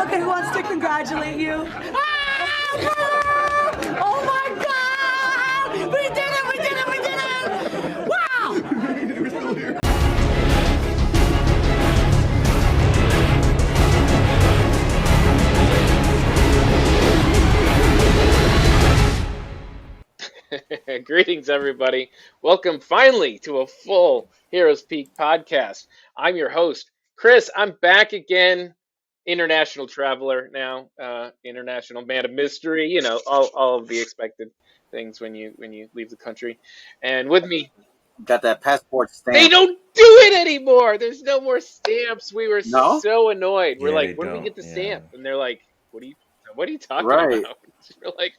Okay, who wants to congratulate you? Oh my God! We did it! We did it! We did it! Wow! Greetings, everybody. Welcome finally to a full Heroes Peak podcast. I'm your host, Chris. I'm back again. International traveler now, international man of mystery, all of the expected things when you leave the country. And with me, Got that passport they stamp. don't do it anymore. There's no more stamps. We were No? so annoyed. We're Yeah, like, they when do we don't. get the Yeah. stamp? And they're like, what are you talking Right. about? We're like,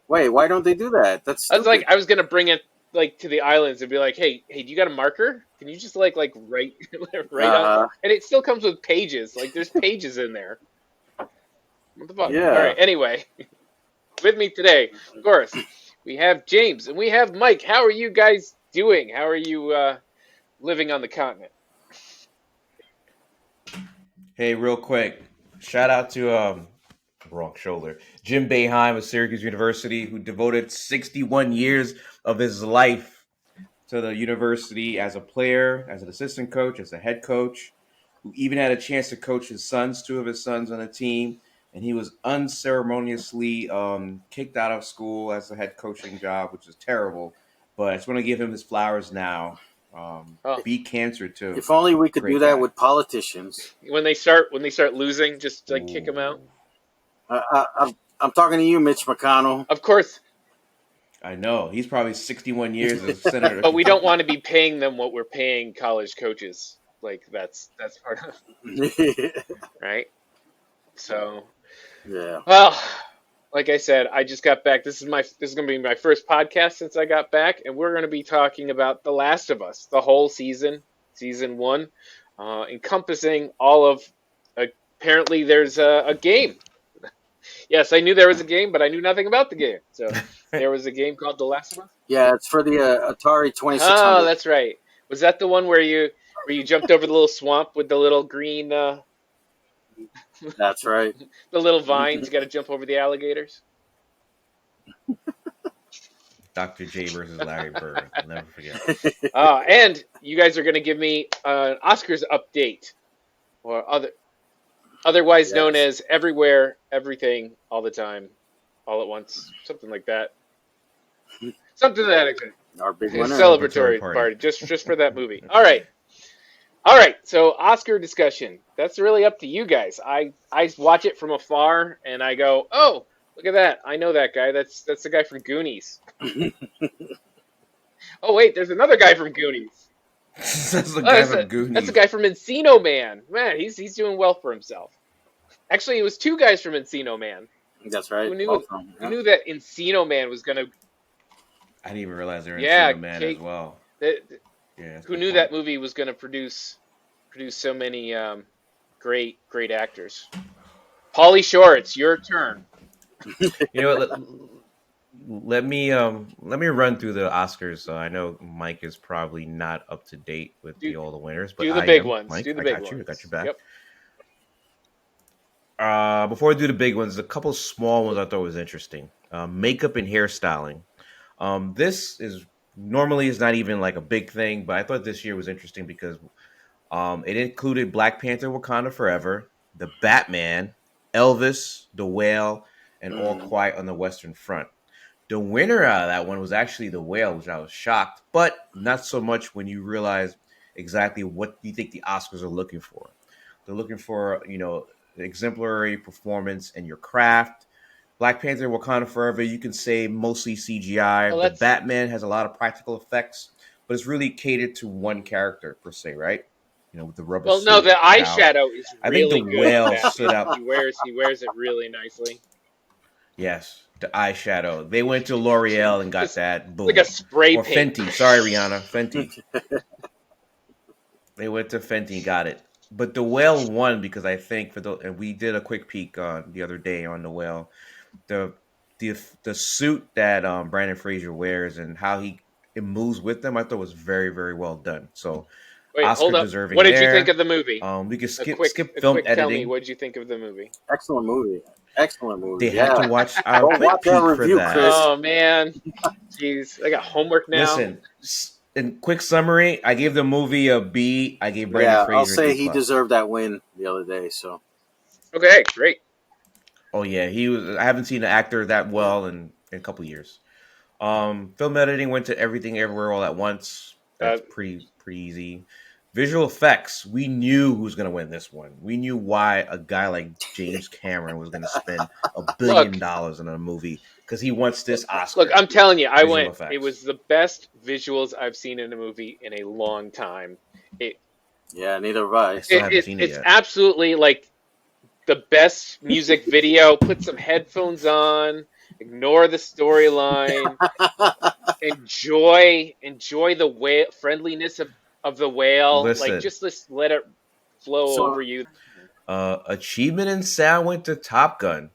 Wait, why don't they do that? That's I was stupid. like, I was gonna bring it like to the islands and be like, hey, do you got a marker? Can you just like write write on? And it still comes with pages. Like there's pages in there. What the fuck? Yeah. All right. Anyway, with me today, of course, we have James and we have Mike. How are you guys doing? How are you living on the continent? Hey, real quick, shout out to wrong shoulder, Jim Boeheim of Syracuse University, who devoted 61 years of his life to the university as a player, as an assistant coach, as a head coach, who even had a chance to coach his sons, two of his sons on the team, and he was unceremoniously kicked out of school as a head coaching job, which is terrible. But I just want to give him his flowers now. Beat cancer too. If only we could Great do that guy. with politicians. When they start losing, just like kick them out. I'm talking to you, Mitch McConnell. Of course, I know. He's probably 61 years as senator. but we don't want to be paying them what we're paying college coaches. Like that's part of right. So Yeah. well, like I said, I just got back. This is going to be my first podcast since I got back, and we're going to be talking about The Last of Us, the whole season 1, encompassing all of. Apparently, there's a game. Yes, I knew there was a game, but I knew nothing about the game. So there was a game called The Last of Us. Yeah, it's for the Atari 2600. Oh, that's right. Was that the one where you jumped over the little swamp with the little green? That's right. The little vines. You got to jump over the alligators. Dr. J versus Larry Bird. I'll never forget. And you guys are going to give me an Oscars update, or otherwise known as Everywhere, Everything, All the Time, All at Once, something like that. Something to that extent. Our big winner. Celebratory party, just for that movie. All right. So Oscar discussion. That's really up to you guys. I watch it from afar and I go, oh, look at that. I know that guy. That's the guy from Goonies. Oh wait, there's another guy from Goonies. That's the guy from Goonies. That's the guy from Encino Man. Man, he's doing well for himself. Actually, it was two guys from Encino Man. That's right. Who knew that Encino Man was gonna? I didn't even realize they were Encino Man as well. Who knew that movie was gonna produce so many great actors? Pauly Shore, it's your turn. You know what? Let me run through the Oscars. So I know Mike is probably not up to date with all the winners, but do the big ones. Mike, Do the I big got ones. you. I got your back. Yep. Before I do the big ones, a couple small ones I thought was interesting. Makeup and hairstyling. This is normally not even like a big thing, but I thought this year was interesting because it included Black Panther: Wakanda Forever, the Batman, Elvis, The Whale, and All Quiet on the Western Front. The winner out of that one was actually The Whale, which I was shocked, but not so much when you realize exactly what you think the Oscars are looking for. They're looking for, exemplary performance in your craft. Black Panther: Wakanda Forever, you can say mostly CGI. The Batman has a lot of practical effects, but it's really catered to one character per se, right? With the rubber suit. Well, no, the eyeshadow is really I think The Whale stood out. He wears it really nicely. Yes, the eyeshadow. They went to L'Oreal and got that. Boom. Like a spray or paint. Fenty. Sorry, Rihanna. Fenty. They went to Fenty, got it. But The Whale won because I think and we did a quick peek the other day on The Whale. The suit that Brandon Fraser wears and how it moves with them, I thought was very, very well done. So Wait, Oscar hold up. deserving What did you think there. of the movie? We could A skip film tell me. editing. What did you think of the movie? Excellent movie. Excellent movie. They had Yeah. to watch Go Quick watch our Peek for review, that. Chris. Oh man, jeez, I got homework now. Listen, in quick summary, I gave the movie a B. I gave Brandon Yeah, I'll Fraser an say A he plus. deserved that win the other day. So Okay, great. Oh yeah, he was. I haven't seen an actor that well in a couple years. Film editing went to Everything Everywhere All at Once. Uh, That's pretty easy. Visual effects, we knew who was going to win this one. We knew why a guy like James Cameron was going to spend $1 billion look, on a movie because he wants this look. Oscar. I'm telling you, I Visual went. It effects. was the best visuals I've seen in a movie in a long time. It, yeah, neither have I. I still haven't seen it it's yet. absolutely like the best music video. Put some headphones on. Ignore the storyline. Enjoy the friendliness of the whale. Like Listen, just let it flow over So you. achievement in sound went to Top Gun.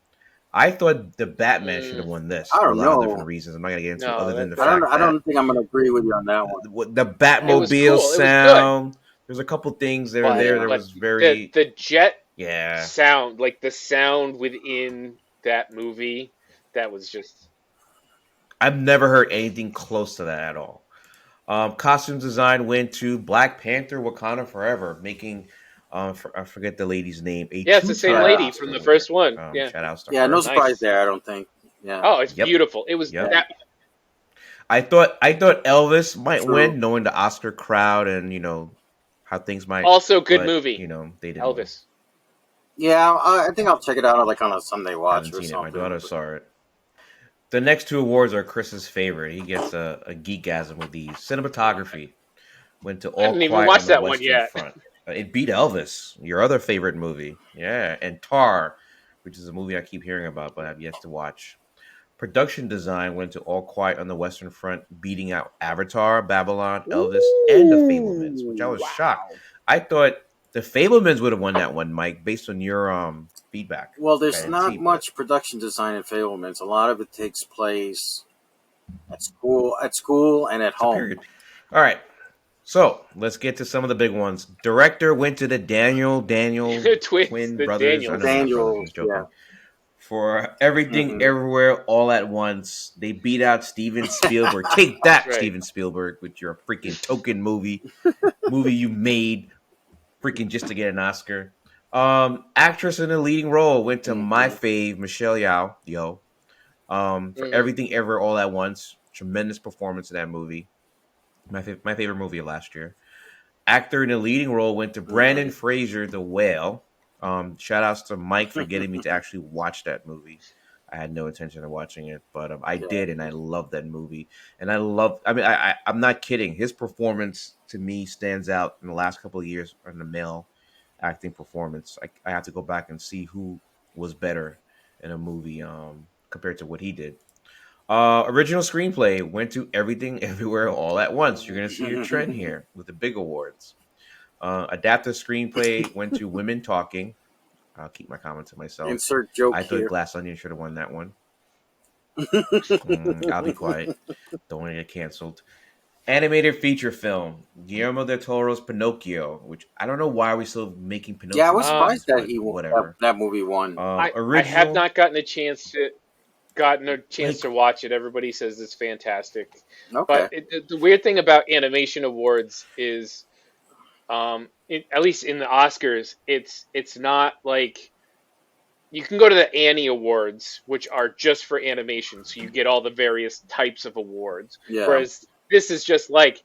I thought the Batman should have Mm, won this I for a don't lot of different know. reasons. I'm not going to get into it no, other than the I don't. fact I that don't think I'm going to agree with you on that one. the it was Batmobile cool. It was good. sound. There's a couple things that are there But Yeah. that but was very the jet yeah. sound, like the sound within that movie, that was just I've never heard anything close to that at all. Costume design went to Black Panther: Wakanda Forever, making I forget the lady's name, a yeah, it's the same two-time Yeah. lady Oscar from the winner. first one. Yeah, Shout outs to Yeah. No her. surprise nice. there. I don't think. Yeah. Oh, it's Yep, beautiful. It was yep. Yeah. that. I thought Elvis might True. win, knowing the Oscar crowd and how things might, Also, good but movie. they didn't win. Elvis. Yeah. I think I'll check it out like on a Sunday watch Haven't or seen it. My daughter something. saw it. The next two awards are Chris's favorite. He gets a geekasm with these. Cinematography went to I All didn't even Quiet watch on the that one Western yet. Front. It beat Elvis, your other favorite movie. Yeah, and Tar, which is a movie I keep hearing about but I've yet to watch. Production design went to All Quiet on the Western Front, beating out Avatar, Babylon, Elvis, and The Fablemans, which I Ooh, was shocked. wow. I thought The Fablemans would have won that one, Mike, based on your feedback, Well, which I there's didn't see, not but much production design in Fablements. A lot of it takes place at school, and at it's a home. period. All right. So let's get to some of the big ones. Director went to the Daniel Twins, twin the brothers. I The know Daniels. they're not brothers. I'm Daniels, just yeah. joking. For Everything Hmm. Everywhere All at Once, they beat out Steven Spielberg. Take That's that, right. Steven Spielberg, with your freaking token movie you made freaking just to get an Oscar. Actress in the leading role went to my Hmm. fave, Michelle Yeoh. For Hmm. Everything Ever All at Once, tremendous performance in that movie. My favorite movie of last year. Actor in the leading role went to Brandon Hmm. Fraser, The Whale. Shout outs to Mike for getting me to actually watch that movie. I had no intention of watching it, but I Yeah. did, and I love that movie. And I love. I mean, I'm not kidding. His performance to me stands out in the last couple of years in the male acting performance. I have to go back and see who was better in a movie compared to what he did. Original screenplay went to Everything Everywhere All at Once. You're going to see your trend here with the big awards. Adaptive screenplay went to Women Talking. I'll keep my comment to myself. Insert joke I thought here. Glass Onion should have won that one. I'll be quiet. Don't want to get canceled. Animated feature film: Guillermo del Toro's Pinocchio, which I don't know why we're still making Yeah, I Pinocchio was Uh, surprised movies, that but that, whatever. that movie won. I have Original, not gotten a chance like, to watch it. Everybody says it's fantastic, but Okay. the weird thing about animation awards is, at least in the Oscars, it's not like you can go to the Annie Awards, which are just for animation, so you get all the various types of awards. Yeah. Whereas this is just like,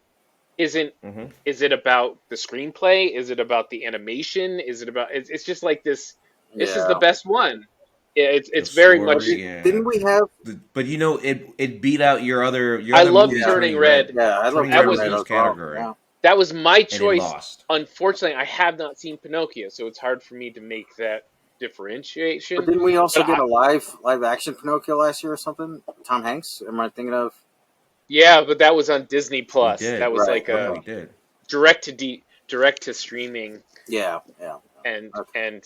isn't mhm. is it about the screenplay? Is it about the animation? Is it about? It's just like this. This is the Yeah. best one. Yeah, The it's very But much. story, didn't yeah. we have? But it beat out your I other love movie, Yeah. Turning Turning Red. Red. Yeah, I love Turning That Red Turning was was in Red this as well. category, Yeah. that was my and it choice. lost. Unfortunately, I have not seen Pinocchio, so it's hard for me to make that But differentiation. didn't we also But get a live action Pinocchio last year or something? Tom Hanks? Am I thinking of? yeah, but that was on Disney We Plus. That did, was Right. like yeah, a Okay. we did. direct to streaming, Yeah. Yeah. and Okay. and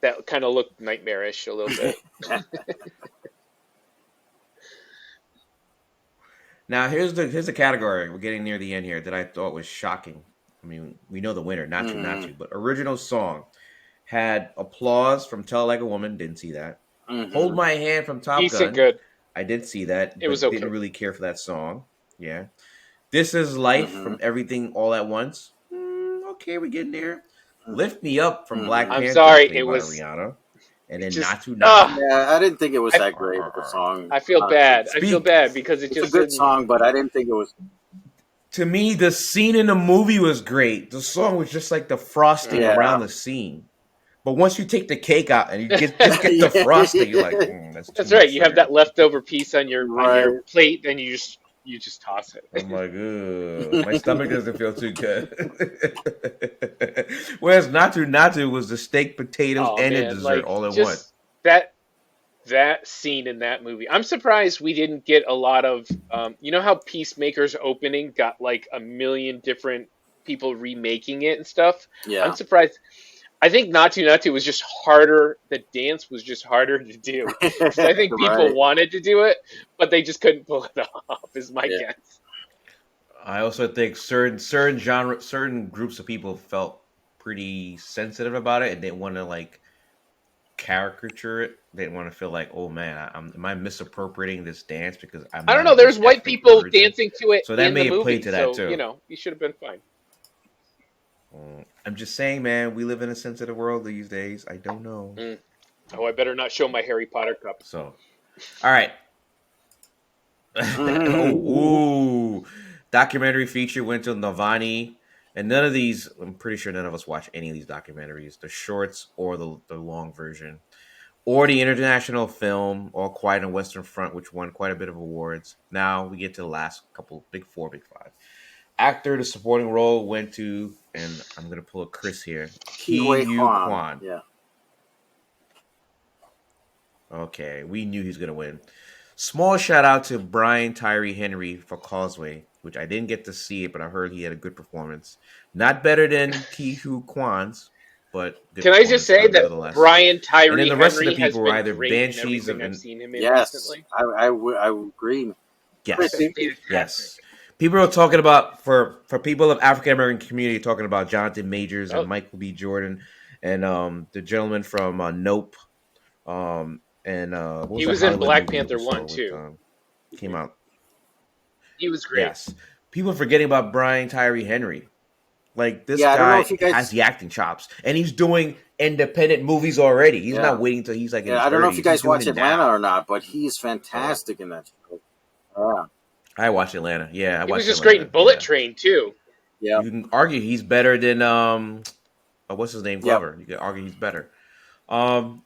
that kind of looked nightmarish a little bit. Now here's the category. We're getting near the end here that I thought was shocking. I mean, we know the winner, Not To Not Mm-hmm. To, but original song had Applause from Tell Like a Woman. Didn't see that. Mm-hmm. Hold My Hand from Top Decent, Gun. good. I did see that, It was but didn't okay. really care for that song. Yeah. This Is Life Mm-hmm. from Everything All at Once. Okay, we're getting there. Lift Me Up from Black Mm-hmm. I'm Panther, sorry, played by Rihanna. And it then just, Not To Not To. Yeah, I didn't think it was I, that great of a song. I feel Honestly, bad. I feel Speak. bad because it it's a just good didn't. song, but I didn't think it was. To me, the scene in the movie was great. The song was just like the frosting Uh, Yeah. around the scene. But once you take the cake out and you just get the frosting, you're like, that's too That's right. much You have sugar. that leftover piece on your Right. plate, then you just toss it. I'm like, ugh, my stomach doesn't feel too good. Whereas Natu was the steak, potatoes, Oh and a man, dessert like all in one. just that scene in that movie. I'm surprised we didn't get a lot of you know how Peacemaker's opening got like a million different people remaking it and stuff. I'm Yeah. surprised. I think Natu Natu was just harder. The dance was just harder to do because I think people Right. wanted to do it, but they just couldn't pull it off. Is my Yeah. guess. I also think certain groups of people felt pretty sensitive about it and didn't want to like caricature it. They didn't want to feel like, oh man, am I misappropriating this dance because I'm I don't not know. of There's this white ethnic people origin? dancing to it So that in the may have played movie, to that so too. you should have been fine. I'm just saying, man, we live in a sensitive world these days. I don't know. Mm. Oh, I better not show my Harry Potter cup. So, all right. Mhm. Oh, ooh. Documentary feature went to Navani. And none of these, I'm pretty sure none of us watch any of these documentaries, the shorts or the long version, or the international film, All Quiet on Western Front, which won quite a bit of awards. Now we get to the last couple, big four, big five. Actor, the supporting role went to, and I'm going to pull a Chris here, Ki Ki Hui Yu Kwan. Kwan. Yeah. Okay, we knew he was going to win. Small shout out to Brian Tyree Henry for Causeway, which I didn't get to see it, but I heard he had a good performance. Not better than Ki Hu Kwan's, but good Can I just performance say that nevertheless. Brian And then Tyree the rest of the Henry has people were been either great in banshees everything of, I've seen him in Yes, recently? I would agree. yes, Chrissy. Fantastic. yes. People are talking about for people of African American community talking about Jonathan Majors and Oh, Michael B. Jordan and the gentleman from Nope and what was he that was in Hollywood Black movie that we Panther saw 1 with too. came out. He was great. Yes, people are forgetting about Brian Tyree Henry. Like this Yeah, I don't know guy if you has guys. the acting chops, and he's doing independent movies already. He's Yeah, not waiting until he's like in yeah. his I don't know if you 30s. He's guys doing watch it Atlanta now. or not, but he's So fantastic in that show. Yeah, I watched Atlanta. Yeah, I He was watched just great in Atlanta. Bullet Yeah, Train too. yeah, you can argue he's better than what's his name, yep. Glover. You can argue he's better. Um,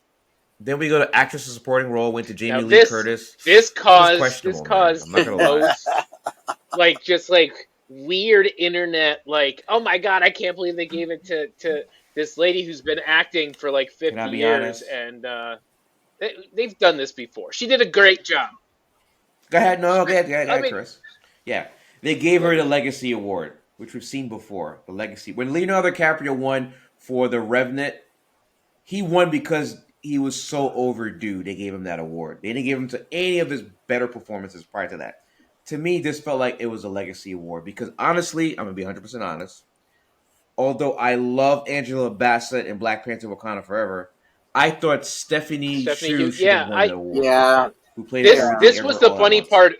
then we go to actress in supporting role. Went to Now Jamie Lee this Curtis. this This was caused this questionable, man. I'm caused not the gonna lie. most like just like weird internet like, oh my god, I can't believe they gave it to this lady who's been acting for like Can I 50 be years honest? and they've done this before. She did a great job. Go ahead. No, go I ahead, mean, Chris. Yeah, they gave her look, the Legacy Award, which we've seen before. The Legacy. When Leonardo DiCaprio won for The Revenant, he won because he was so overdue. They gave him that award. They didn't give him to any of his better performances prior to that. To me, this felt like it was a Legacy Award because honestly, I'm gonna be 100% honest. Although I love Angela Bassett and Black Panther: Wakanda Forever, I thought Stephanie Stephanie Shu Hugh, should have yeah, won the I award. Yeah, Who played this yeah. everything this was ever the all at funny once. part.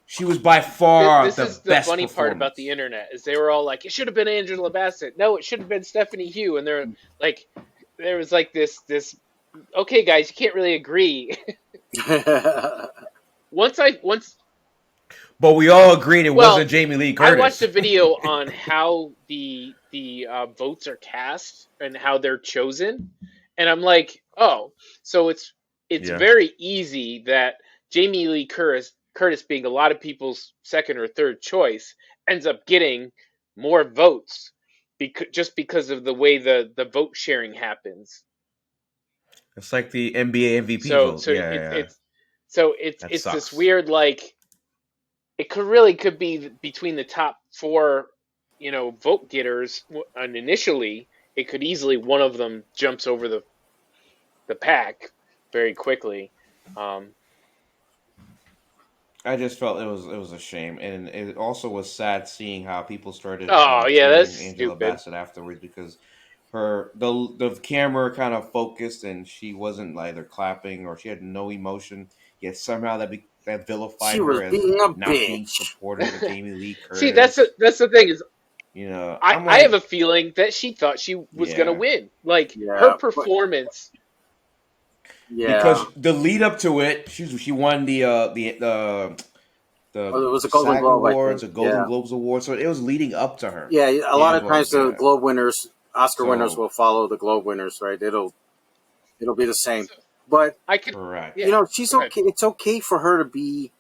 She was by far This is the the best funny part about the performance. internet is they were all like, it should have been Angela Bassett. No, it should have been Stephanie Hugh. And they're like, there was like this. Okay, guys, you can't really agree. once But we all agreed it wasn't well, Jamie Lee I watched Curtis. a video on how the votes are cast and how they're chosen, and I'm like, oh, so it's Yeah. very easy that Jamie Lee Curtis being a lot of people's second or third choice ends up getting more votes just because of the way the vote sharing happens. It's like the NBA MVP So vote. so Yeah, it, yeah. it's so it's That it's this sucks. weird like it could be between the top four, vote getters, and initially it could easily one of them jumps over the pack very quickly. Um, I just felt it was a shame, and it also was sad seeing how people started Oh yeah, that's treating Angela stupid. Bassett afterwards because the camera kind of focused and she wasn't either clapping or she had no emotion. Yet somehow that She vilified was her as being a not being bitch. supportive of Jamie Lee See, Curtis. that's the thing is You know, I I'm I have a like, feeling that she thought she was gonna yeah, win. Like her Yeah, but performance. yeah, because the lead up to it, she won the oh, it was a Golden SAG Globe, I Awards, think. the Golden Yeah, Globes Awards, so it was leading up to her yeah. A lot getting of the times the yeah. Globe winners, Oscar winners, So will follow the Globe winners, right? It'll be the same. So But I could, correct. yeah. she's Go ahead. okay. It's okay for her to be,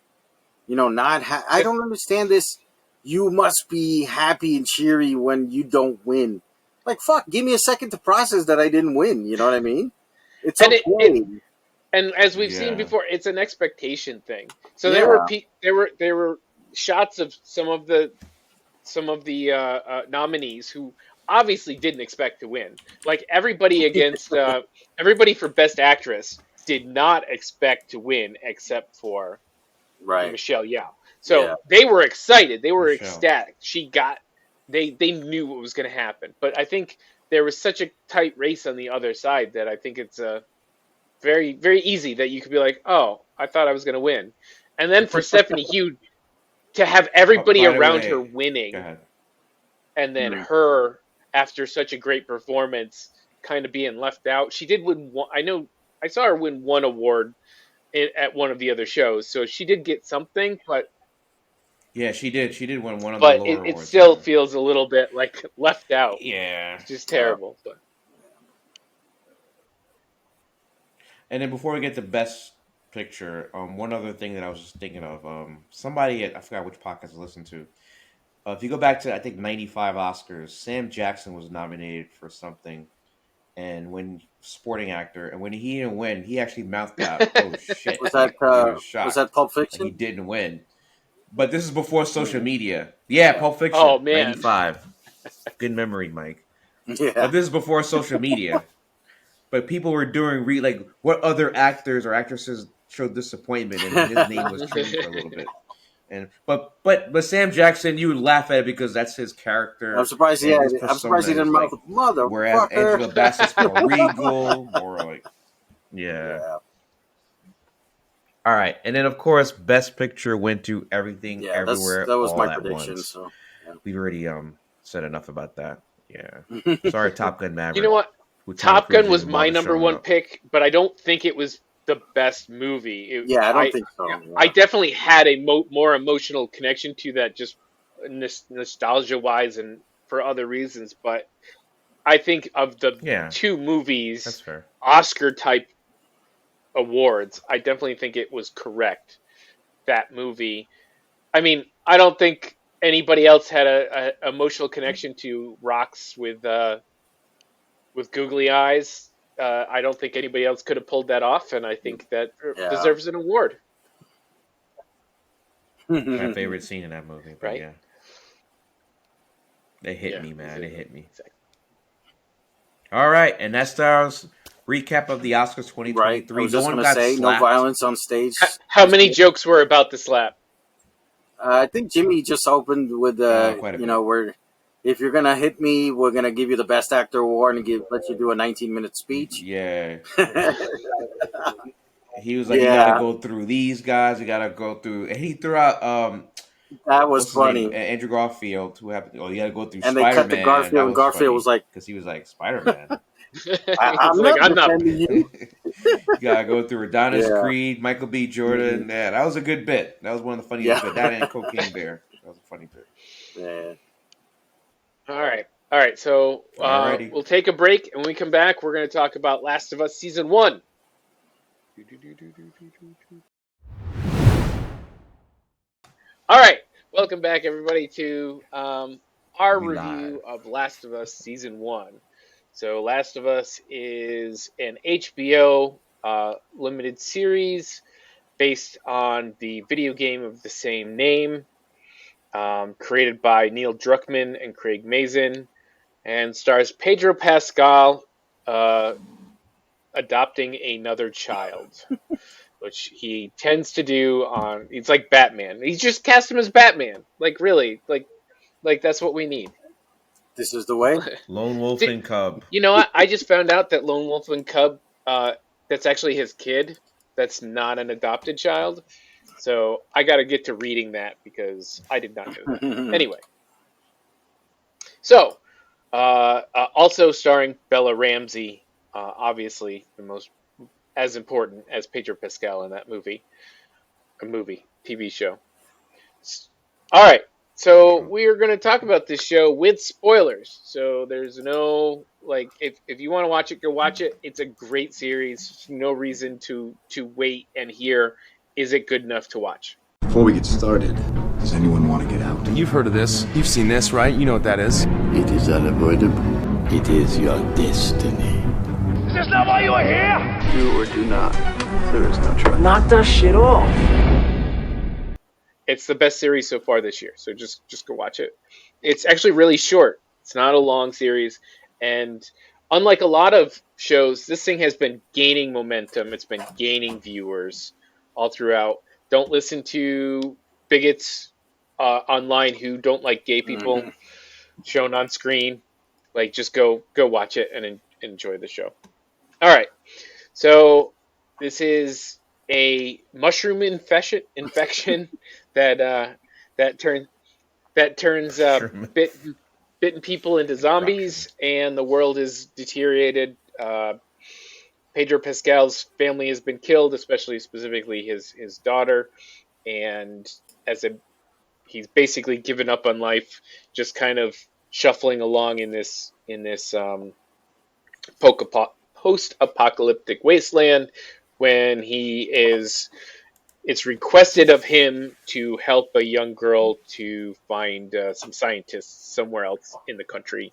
not. I don't understand this. You must be happy and cheery when you don't win. Like fuck, give me a second to process that I didn't win. You know what I mean? It's And it okay. and as we've seen Yeah. before, it's an expectation thing. So Yeah. there were shots of some of the nominees who obviously didn't expect to win. Like everybody for Best Actress did not expect to win except for Right. Michelle Yeoh. So Yeah. they were excited. They were Michelle. ecstatic. They knew what was going to happen. But I think there was such a tight race on the other side that I think it's very very easy that you could be like, oh, I thought I was going to win, and then for Stephanie Hugh to have everybody By the around her way, go winning, ahead. and then Mm. her after such a great performance kind of being left out. She did win one. I know I saw her win one award at one of the other shows, so she did get something, Yeah, she did. She did win one of the but lower it awards. still Yeah. feels a little bit like left out. Yeah. It's just Yeah. terrible. But And then before we get to best picture, one other thing that I was just thinking of, somebody I forgot which podcast I listened to. If you go back to I think '95 Oscars, Sam Jackson was nominated for something, and when supporting actor, and when he didn't win, he actually mouthed out, "Oh shit!" Was that Like he was was shocked that Pulp that he Fiction? didn't win. But this is before social Mm. media. Yeah, Yeah. Pulp oh Fiction, man, '95. Good memory, Mike. Yeah. But this is before social media. But people were doing like what other actors or actresses showed disappointment, and his name was trending for a little bit. And but Sam Jackson, you would laugh at it because that's his I'm character surprised. Yeah, and his I'm surprised persona he is didn't mouth like. Whereas motherfucker. Angela Bassett's more regal, more like yeah. Yeah. All right, and then of course, Best Picture went to Everything, Yeah. Everywhere, That was All my at prediction. Once. So. We've already said enough about that. Yeah, Yeah. sorry, Top Gun you know Maverick, what? with Tom Top Cruise Gun was and my Martin number showing one up. pick, but I don't think it was the best movie. Yeah, I don't think so. I Yeah. definitely had a more emotional connection to that, just nostalgia wise and for other reasons. But I think of the Yeah, two that's movies, fair. Oscar type awards, I definitely think it was correct that movie. I mean, I don't think anybody else had a emotional connection to Rocks with googly eyes. I don't think anybody else could have pulled that off, and I think that Yeah. deserves an award, My favorite scene in that movie, but right? yeah, they hit Yeah, me, man. They hit me. exactly. All right, and that's our recap of the Oscars Right. I 2023. was No just one gonna got say no slapped. violence on stage. How many jokes were about the slap? I think Jimmy just opened with Quite a bit. where if you're gonna hit me, we're gonna give you the best actor award and let you do a 19-minute speech. Yeah, he was like, you got to Yeah, go through these guys. You got to go through, and he threw out that was what's his name, funny. Andrew Garfield, who happened. Oh, you got to go through And they Spider cut to Man, and that Garfield, and was Garfield was funny like, because he was like Spider Man. He's I'm like, not I'm not. defending you. You gotta go through Adonis Yeah. Creed, Michael B. Mhm. Jordan. Yeah, that was a good bit. That was one of the funniest Yeah. bits. That and Cocaine Bear. That was a funny bit. Yeah. All right. So Alrighty. we'll take a break, and when we come back, we're going to talk about Last of Us season 1. All right, welcome back, everybody, to our We live. review of Last of Us season 1. So, Last of Us is an HBO limited series based on the video game of the same name, created by Neil Druckmann and Craig Mazin, and stars Pedro Pascal adopting another child. which he tends to do on. It's like Batman. He's just cast him as Batman. Like really, like that's what we need. This is the way. Lone Wolf Did, and Cub. you know what? I just found out that Lone Wolf and Cub, that's actually his kid. That's not an adopted child. So I got to get to reading that because I did not know that. Anyway, so also starring Bella Ramsey, obviously the most as important as Pedro Pascal in that movie, TV show. All right, so True. we're going to talk about this show with spoilers. So there's no like if you want to watch it, go watch it. It's a great series. No reason to wait and hear is it good enough to watch. Before we get started, does anyone want to get out? You've heard of this. You've seen this, right? You know what that is. It is unavoidable. It is your destiny. Is this not why you are here? Do or do not. There is no choice. Knock that shit off. It's the best series so far this year. So just go watch it. It's actually really short. It's not a long series, and unlike a lot of shows, this thing has been gaining momentum. It's been gaining viewers all throughout. Don't listen to bigots online who don't like gay people shown on screen. Like, just go watch it and enjoy the show. All right, so this is a mushroom infection that turns bitten people into zombies, and the world is deteriorated. Pedro Pascal's family has been killed, specifically his daughter, and he's basically given up on life, just kind of shuffling along in this post-apocalyptic wasteland when it's requested of him to help a young girl to find some scientists somewhere else in the country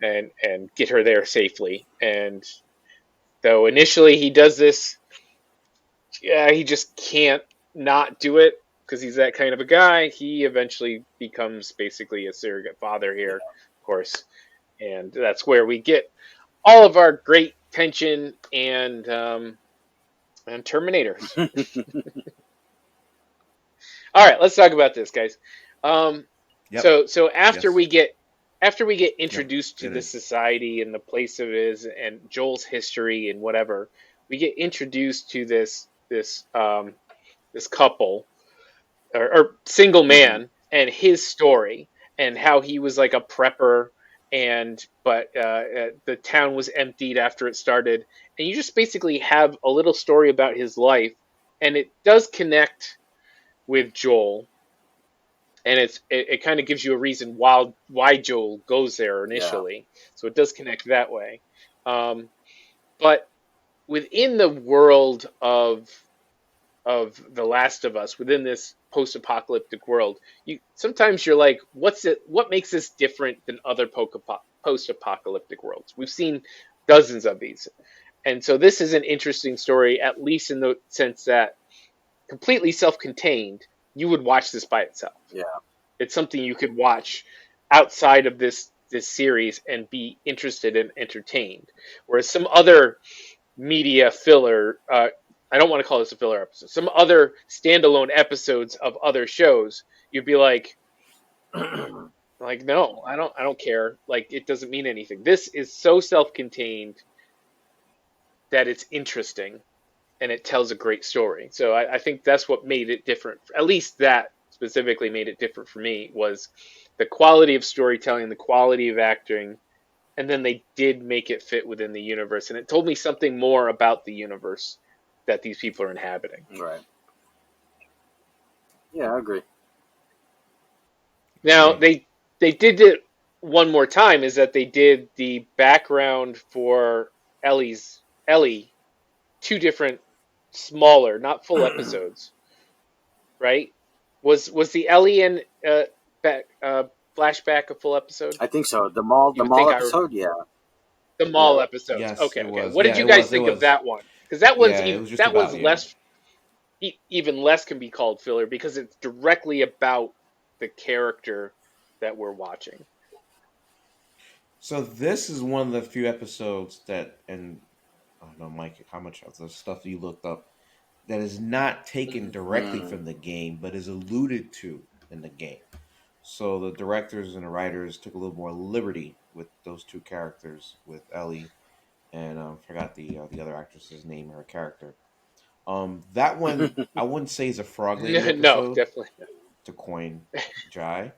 and get her there safely. And though initially he does this, he just can't not do it because he's that kind of a guy. He eventually becomes basically a surrogate father here, of course, and that's where we get all of our great tension and Terminators. All right, let's talk about this, guys. Yep. So after Yes. we get introduced to it this is. society and the place it is and Joel's history and whatever, we get introduced to this couple or single man and his story and how he was like a prepper but the town was emptied after it started, and you just basically have a little story about his life, and it does connect with Joel, and it kind of gives you a reason why Joel goes there initially. So it does connect that way. But within the world of The Last of Us, within this post-apocalyptic world, sometimes you're like, what makes this different than other post-apocalyptic worlds? We've seen dozens of these. And so this is an interesting story, at least in the sense that completely self-contained, you would watch this by itself. Yeah. It's something you could watch outside of this series and be interested and entertained. Whereas some other media filler, I don't want to call this a filler episode, some other standalone episodes of other shows, you'd be like, no, I don't care. Like, it doesn't mean anything. This is so self-contained that it's interesting and it tells a great story. So I think that's what made it different. At least that specifically made it different for me, was the quality of storytelling, the quality of acting, and then they did make it fit within the universe. And it told me something more about the universe that these people are inhabiting. Right. Yeah, I agree. Now, they did it one more time, is that they did the background for Ellie, two different smaller, not full episodes, right? Was the Ellie and flashback a full episode? I think so. The mall episode, yeah. The mall episodes. Yes, Okay, it okay. was. What did Yeah, you it guys was, it think of was. that one? Because that one's Yeah, it was just that one's about, less, even less can be called filler because it's directly about the character that we're watching. So this is one of the few episodes that, and I don't know, Mike, how much of the stuff you looked up that is not taken directly from the game, but is alluded to in the game. So the directors and the writers took a little more liberty with those two characters, with Ellie and forgot the other actress's name, her character. That one I wouldn't say is a frog lady No, episode, definitely not. to coin Jai.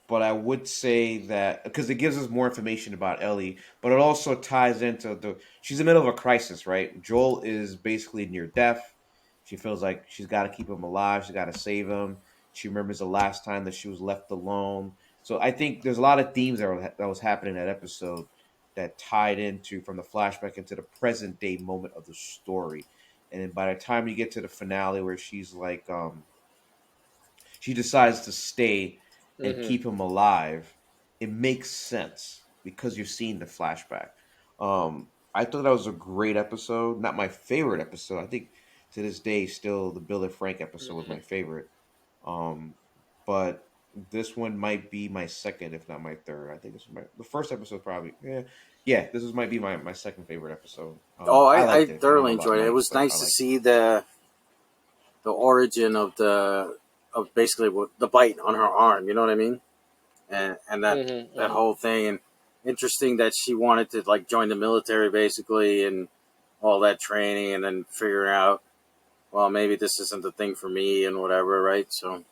But I would say that because it gives us more information about Ellie, but it also ties into she's in the middle of a crisis, right? Joel is basically near death. She feels like she's got to keep him alive. She's got to save him. She remembers the last time that she was left alone. So I think there's a lot of themes that was happening in that episode that tied into from the flashback into the present day moment of the story. And then by the time you get to the finale where she's like, she decides to stay and Hmm. keep him alive, it makes sense because you're seeing the flashback. I thought that was a great episode. Not my favorite episode. I think to this day, still the Bill and Frank episode was Hmm. my favorite. Um, but this one might be my second, if not my third. I think this was the first episode probably. Yeah. This might be my second favorite episode. Oh, I I liked it. I don't thoroughly know about enjoyed it. It Mike, was but I nice to liked see the origin of basically the bite on her arm. You know what I mean? And that Hmm. that Hmm. whole thing, and interesting that she wanted to like join the military basically, and all that training, and then figuring out, well, maybe this isn't the thing for me, and whatever, right? So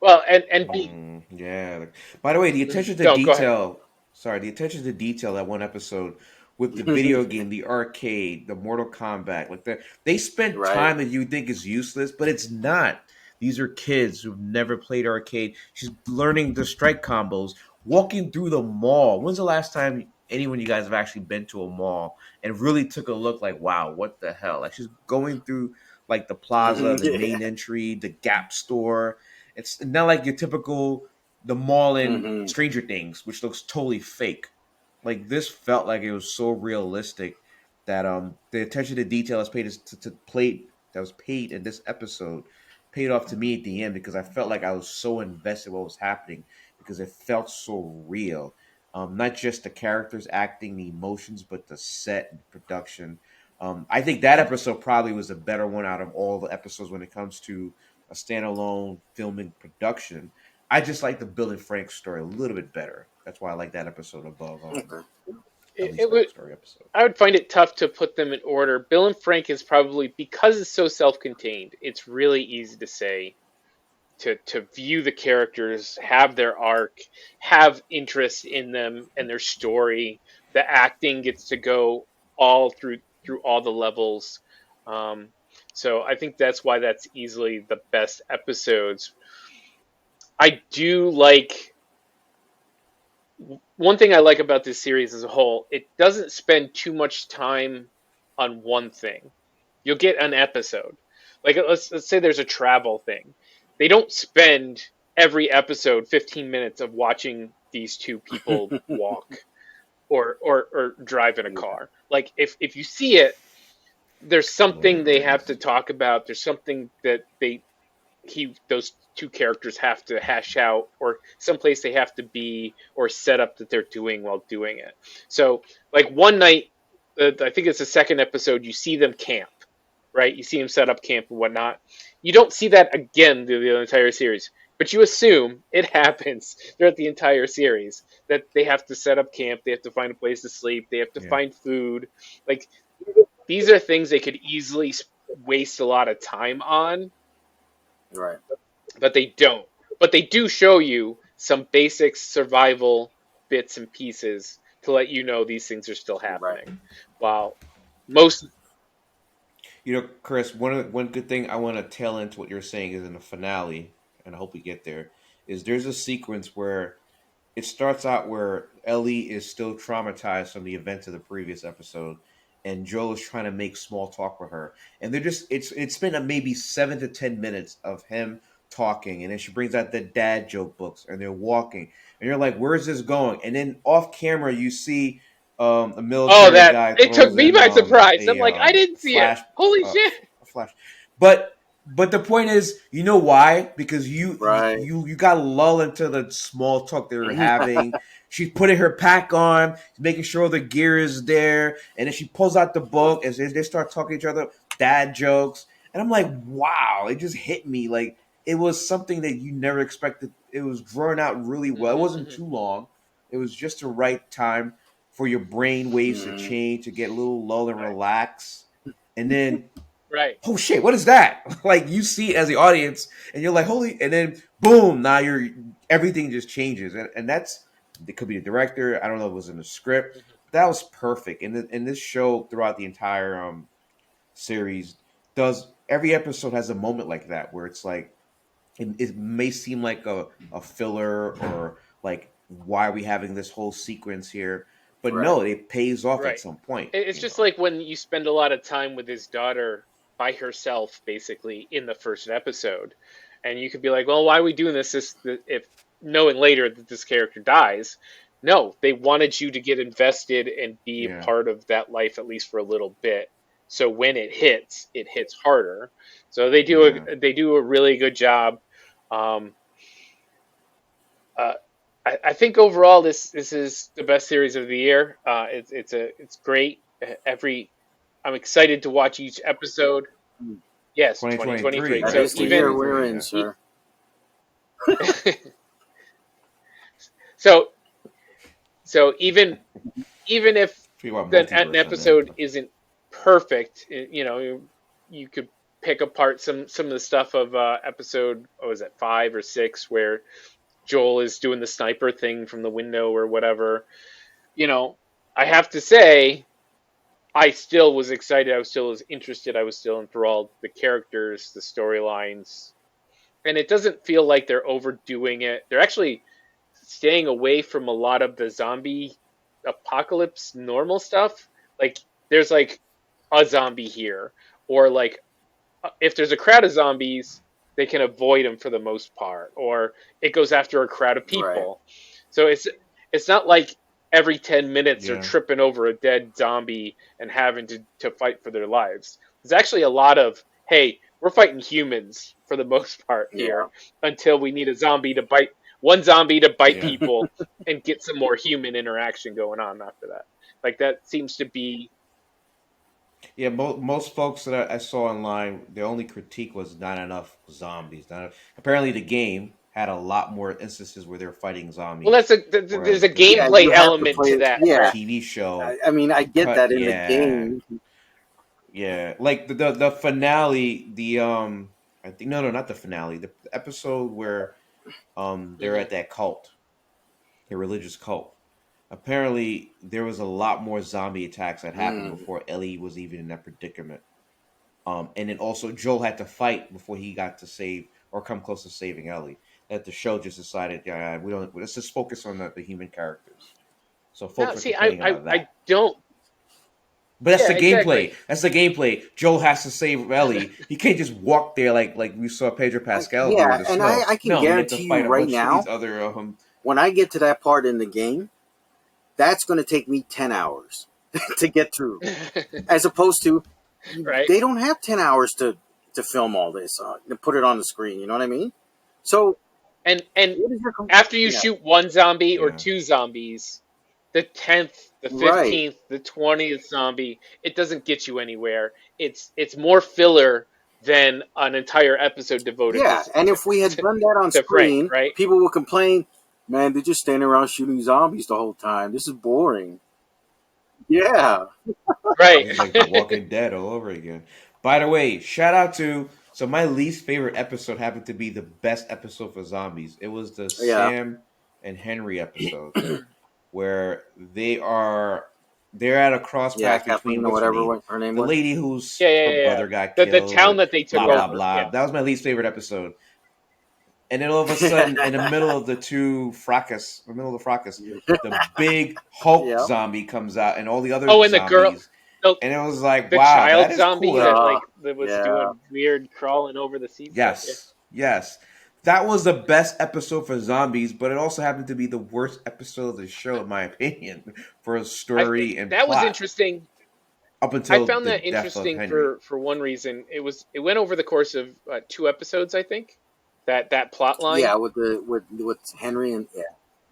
Well, and be Yeah. By the way, the attention to no, go ahead. detail. Sorry, the attention to detail that one episode with the video game, the arcade, the Mortal Kombat, like they spent right. time that you think is useless, but it's not. These are kids who've never played arcade. She's learning the strike combos, walking through the mall. When's the last time anyone you guys have actually been to a mall and really took a look like, wow, what the hell? Like she's going through like the plaza, the Yeah. main entry, the Gap store. It's not like your typical the mall in Hmm. Stranger Things, which looks totally fake. Like this felt like it was so realistic that the attention to detail is paid to play that was paid in this episode paid off to me at the end because I felt like I was so invested in what was happening because it felt so real. Not just the characters acting, the emotions, but the set and production. I think that episode probably was a better one out of all the episodes when it comes to a standalone filming production. I just like the Bill and Frank story a little bit better. That's why I like that episode above Okay. Ellie's It would. backstory episode. I would find it tough to put them in order. Bill and Frank is probably because it's so self-contained. It's really easy to say to view the characters, have their arc, have interest in them and their story. The acting gets to go all through all the levels. Um, so I think that's why that's easily the best episodes. I do like one thing I like about this series as a whole. It doesn't spend too much time on one thing. You'll get an episode. Like let's say there's a travel thing. They don't spend every episode 15 minutes of watching these two people walk or drive in a car. Like if you see it, there's Lord of something the they have to Rings. talk about. There's something that those two characters have to hash out, or someplace they have to be, or set up that they're doing while doing it. So like one night, I think it's the second episode, you see them camp, right? You see them set up camp and whatnot. You don't see that again through the entire series, but you assume it happens throughout the entire series that they have to set up camp, they have to find a place to sleep, they have to Yeah. find food. Like these are things they could easily waste a lot of time on, Right. but they don't. But they do show you some basic survival bits and pieces to let you know these things are still Right. happening. While most, You know, Chris, one good thing I want to tail into what you're saying is in the finale, and I hope we get there, is there's a sequence where it starts out where Ellie is still traumatized from the events of the previous episode, and Joel is trying to make small talk with her, and they're just it's been maybe 7 to 10 minutes of him talking, and then she brings out the dad joke books, and they're walking, and you're like, where's this going? And then off camera, you see a oh, military that guy it took throws me in by surprise. I'm a like, I didn't see it. flash Holy shit! a flash, but the point is, you know why? Because Right. you got lulled into the small talk they were having. she's putting her pack on, making sure the gear is there, and then she pulls out the book as they start talking to each other, dad jokes, and I'm like, wow, it just hit me like it was something that you never expected. It was drawn out really well. It wasn't too long. It was just the right time for your brain waves to change, to get a little lull and relax, and then Right. oh shit, what is that? Like you see it as the audience, and you're like, holy, and then boom, now you're everything just changes, and that's it could be the director. I don't know if it was in the script. That was perfect, and this show throughout the entire series does every episode has a moment like that where it's like it may seem like a filler or like why are we having this whole sequence here, but no, it pays off at Right. some point. It's just like when you spend a lot of time with his daughter by herself, basically in the first episode, and you could be like, "Well, why are we doing this? If knowing later that this character dies." No, they wanted you to get invested and be a part of that life at least for a little bit. So when it hits harder. So they do a really good job. Um, I think overall this is the best series of the year. It's great. I'm excited to watch each episode. Yes, 2023. That So is the year we're in, sir. so even if an episode isn't perfect, you could pick apart some of the stuff of episode, what was it, 5 or 6, where Joel is doing the sniper thing from the window or whatever. I have to say, I still was excited. I was still as interested. I was still enthralled. The characters, the storylines, and it doesn't feel like they're overdoing it. They're actually staying away from a lot of the zombie apocalypse normal stuff. Like there's like a zombie here, or like if there's a crowd of zombies, they can avoid them for the most part, or it goes after a crowd of people. Right. So it's not like every 10 minutes they're tripping over a dead zombie and having to fight for their lives. There's actually a lot of, hey, we're fighting humans for the most part here until we need one zombie to bite people and get some more human interaction going on after that. Like that seems to be. Yeah, most folks that I saw online, their only critique was not enough zombies. Apparently, the game had a lot more instances where they're fighting zombies. Well, there's a gameplay element to that. Yeah. TV show. I mean, I get that in the game. Yeah, like the finale, I think no, not the finale, the episode where they're at that cult, the religious cult. Apparently, there was a lot more zombie attacks that happened before Ellie was even in that predicament. And then also Joel had to fight before he got to save or come close to saving Ellie. That the show just decided, we don't. Let's just focus on the human characters. So folks are complaining about that. I don't. But that's the gameplay. Exactly. That's the gameplay. Joel has to save Ellie. He can't just walk there like we saw Pedro Pascal do in the and snow. I can guarantee you right now, when I get to that part in the game, that's going to take me 10 hours to get through. As opposed to, they don't have 10 hours to film all this, to put it on the screen. You know what I mean? So, and after you shoot one zombie or two zombies, the 10th, the 15th, the 20th zombie, it doesn't get you anywhere. It's more filler than an entire episode devoted to. Yeah, and if we had done that on screen, people would complain, man, they're just standing around shooting zombies the whole time. This is boring. Yeah. Right. It's like The Walking Dead all over again. By the way, shout out to... So my least favorite episode happened to be the best episode for zombies. It was the Sam and Henry episode where they're at a cross path between whatever her name was. The lady whose her brother got killed. The town that they took over. Blah, blah. Yeah. That was my least favorite episode. And then all of a sudden, in the middle of the fracas, the big Hulk zombie comes out, and all the other zombies. And the girl. And it was like, the wow, child that is zombie cool. that was doing weird crawling over the seats. Yes. That was the best episode for zombies, but it also happened to be the worst episode of the show, in my opinion, for a story and that plot. was interesting. Up until I found that interesting for one reason. It went over the course of 2 episodes, I think. That plot line. Yeah, with Henry and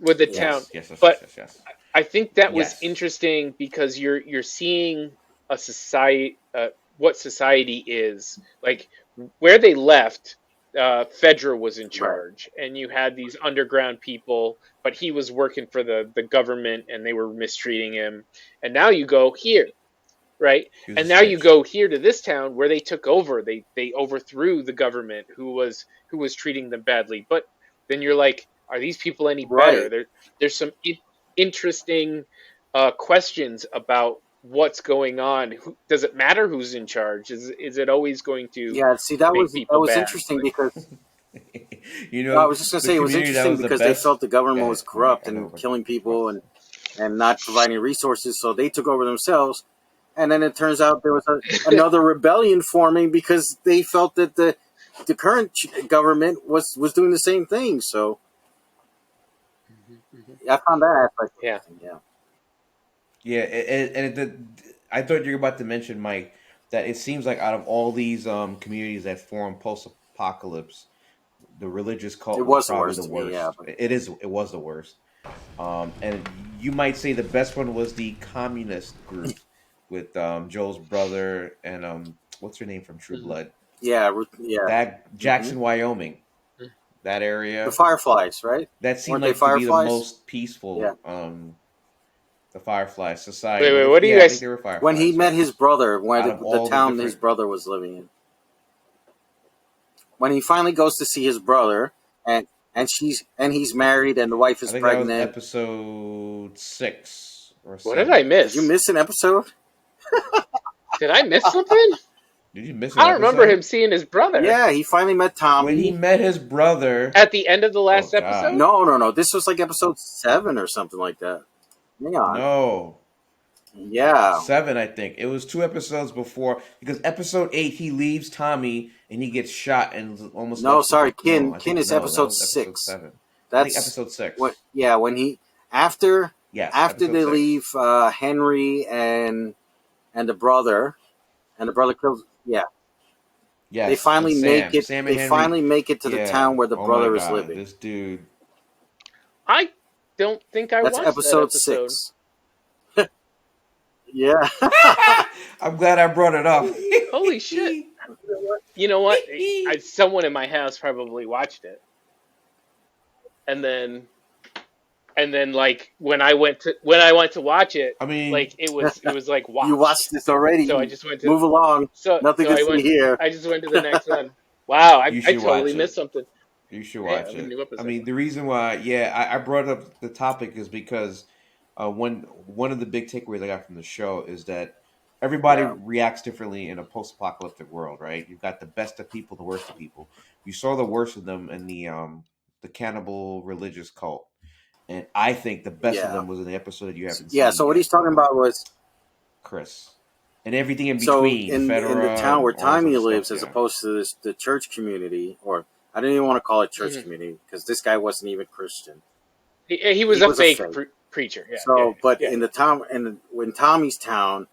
with the Yes. town. Yes. But Yes. I think that was Yes. interesting because you're seeing a society, what society is like. Where they left, Fedra was in Right. charge, and you had these underground people, but he was working for the government, and they were mistreating him. And now you go here, right? He was a And now you snitch. go here to this town where they took over. They overthrew the government who was treating them badly. But then you're like, are these people any better? Right. There's some interesting questions about what's going on. Does it matter who's in charge? Is it always going to Yeah. See, make that people was bad? interesting because You I know, was just gonna the say it was community that interesting was the because they best. felt the Go government was ahead, Mike. corrupt I know, and but killing go people and not providing resources, so they took over themselves. And then it turns out there was another rebellion forming because they felt that the current government was doing the same thing. So I found that aspect Yeah. interesting. Yeah. Yeah, I thought you were about to mention, Mike, that it seems like out of all these communities that form post-apocalypse, the religious It cult was was the probably worst the to me, yeah. worst. It was the worst. And you might say the best one was the communist group with Joel's brother and what's her name from True Mhm. Blood? Yeah. That Hmm. Jackson, Wyoming, that The area. Fireflies, right? That seemed Weren't they like to be the Fireflies? most Yeah. peaceful. The Firefly Society. Wait, Well, wait. What do you yeah, I think guys? they were When he Fireflies, met right? his brother, where Out of the all the town his different. brother was living in, when he finally goes to see his brother, and he's married and the wife I is think that was pregnant. episode 6 or What did I 7. Did you miss? miss an episode? Did I miss something? Did you miss an I don't remember him episode? seeing his brother Yeah, he finally met When he Tommy. met his brother. at the end of the Oh last God, episode. No. This was like episode 7 or something like that. Hang on. no. Yeah. 7, I think. It was 2 episodes before because episode 8 he leaves Tommy and he gets shot and almost No, left with sorry, the no, Kin. I Kin think is no, that episode was episode 6. 7. I think That's episode 6. what. Yeah, when he after Yes, after episode they 6. leave Henry and the brother kills. Yeah, they Yes, and finally make Sam. it. Sam and They Henry. finally make it to the Yeah. town where the Oh my brother is god, living. this dude. I don't think I That's watched that episode episode. 6. Yeah. I'm glad I brought it up. Holy shit! You know what? Someone in my house probably watched it, and then like when I went to watch it, I mean, like it was like You watched watched. this already. So I just went to Move along. Nothing so to see here. I just went to the next one. Wow, you I should totally watch missed it. something. You should Hey, I watch have a it. new I episode. mean, the reason why, yeah, I brought up the topic is because one of the big takeaways I got from the show is that everybody Yeah. reacts differently in a post-apocalyptic world, right? You've got the best of people, the worst of people. You saw the worst of them in the cannibal religious cult, and I think the best of Yeah. them was in the episode that you haven't Yeah. seen So what yet, he's talking about was Chris, and everything in so between, in the Fedora town where and all this Tommy other stuff. lives, as Yeah, opposed to the church community, or I don't even want to call it church Mhm. community because this guy wasn't even Christian. He was He a was a fake fake. preacher. Yeah, So, but yeah. in the town, when Tommy's town,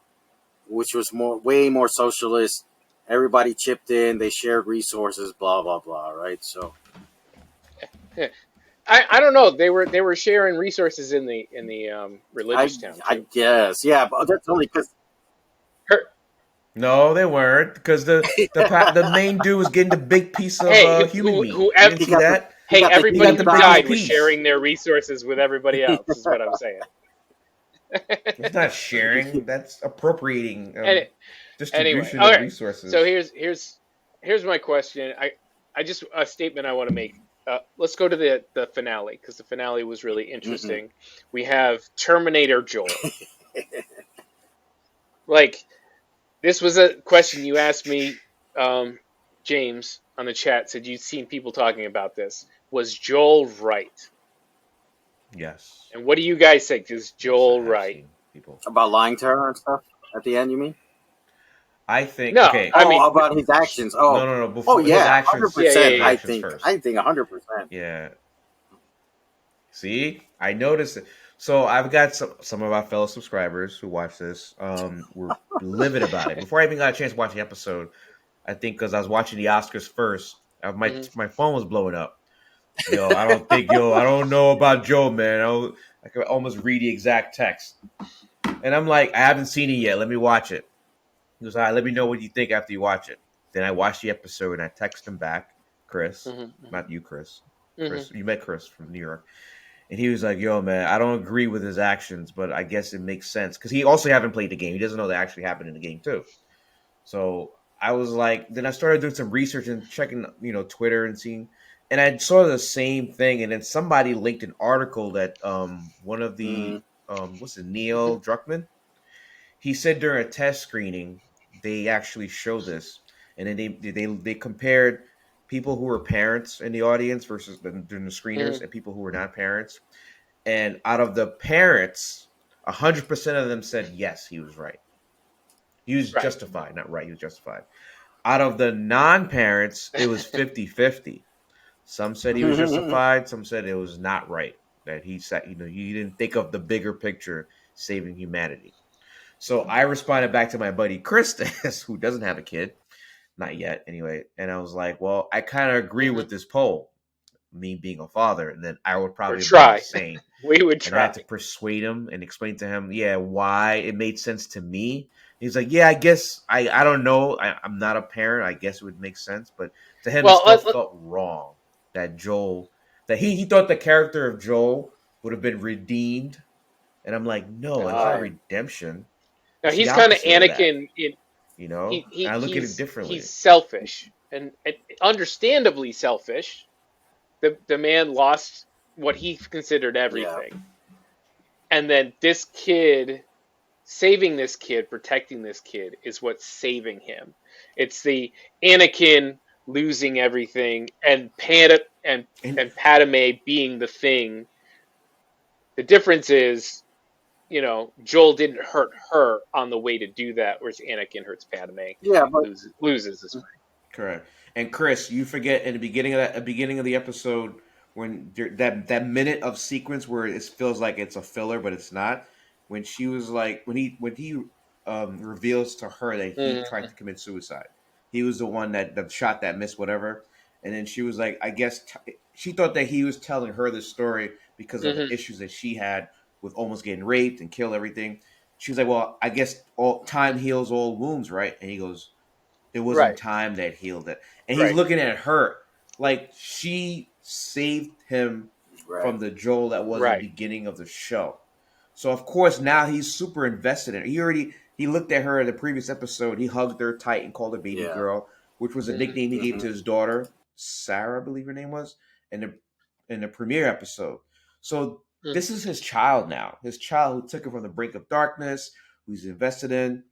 which was way more socialist, everybody chipped in, they shared resources, blah blah blah. Right? So, Yeah. I don't know. They were sharing resources in the religious town I too. guess, yeah, but that's only because Her, no, they weren't because the main dude was getting the big piece of hey, human meat. You whoever, didn't he see got the that? he hey, got the He everybody got King the who biggest died was Size. piece. sharing their resources with everybody else. Is what I'm saying. It's not sharing. That's appropriating Any, anyway, distribution all of right. resources. So here's my question. I just a statement I want to make. Let's go to the finale because the finale was really Mm-hmm. interesting. We have Terminator Joel. Like this was a question you asked me, James, on the chat. Said you'd seen people talking about this. Was Joel right? Yes. And what do you guys think? Is Yes, I Joel have right? seen people. About lying to her and stuff at the end. You mean? I think No, okay. I mean, Oh, about his actions. No. Oh Before his yeah, hundred actions, yeah, yeah, percent. his yeah. actions first. I think 100%. Yeah. See, I noticed it. So I've got some of our fellow subscribers who watch this. Were livid about it. Before I even got a chance to watch the episode, I think because I was watching the Oscars first, my Mhm. my phone was blowing up. I don't know about Joe, man. I could almost read the exact text. And I'm like, I haven't seen it yet. Let me watch it. He goes, all right, let me know what you think after you watch it. Then I watched the episode and I text him back, Chris, Mm-hmm. not you, Chris. Mm-hmm. Chris, you met Chris from New York. And he was like, yo, man, I don't agree with his actions, but I guess it makes sense. Because he also haven't played the game. He doesn't know that actually happened in the game, too. So I was like, then I started doing some research and checking, Twitter and seeing, and I saw the same thing. And then somebody linked an article that one of the, what's it, Mm-hmm. Neil Druckmann? He said during a test screening, they actually show this. And then they compared people who were parents in the audience versus during the screeners Mm-hmm. and people who were not parents. And out of the parents, 100% of them said yes, he was right. He was Right. justified, not right. He was justified. Out of the non-parents, it was 50-50. Some said he was justified. Some said it was not right. That he said, he didn't think of the bigger picture, saving humanity. So I responded back to my buddy Chris, who doesn't have a kid, not yet anyway. And I was like, well, I kind of agree Mm-hmm. with this poll, me being a father. And then I would Or probably have done the try. same. We would And I had try. to persuade him and explain to him, why it made sense to me. He's like, I guess I don't know. I'm not a parent. I guess it would make sense, but to him, it Well, still felt wrong that he thought the character of Joel would have been redeemed, and I'm like, no, it's not a no. Right. redemption. Now It's the he's kind of opposite of that, Anakin in And I look at it he's differently. selfish and understandably selfish. The man lost what he considered Yeah. everything, and then this kid, saving this kid, protecting this kid is what's saving him. It's the Anakin losing everything and And and Padme being the thing. The difference is, Joel didn't hurt her on the way to do that, whereas Anakin hurts Padme Yeah, and but loses this way. correct. And Chris, you forget in the beginning of the episode when that minute of sequence where it feels like it's a filler, but it's not. When she was like, when he reveals to her that he tried Mm-hmm. to commit suicide, he was the one that the shot that missed whatever, and then she was like, I guess she thought that he was telling her the story because of the Mm-hmm. issues that she had with almost getting raped and killed everything. She was like, well, I guess all time heals all wounds, right? And he goes, it wasn't Right, time that healed it. And he's right. looking at her like she saved him right. from the Joel that was in the Right. beginning of the show. So of course now he's super invested in her. He looked at her in the previous episode. He hugged her tight and called her baby Yeah. girl, which was a Mm-hmm. nickname he gave Hmm. to his daughter, Sarah, I believe her name was, in the premiere episode. So this is his child now. His child who took him from the brink of darkness, who he's invested in.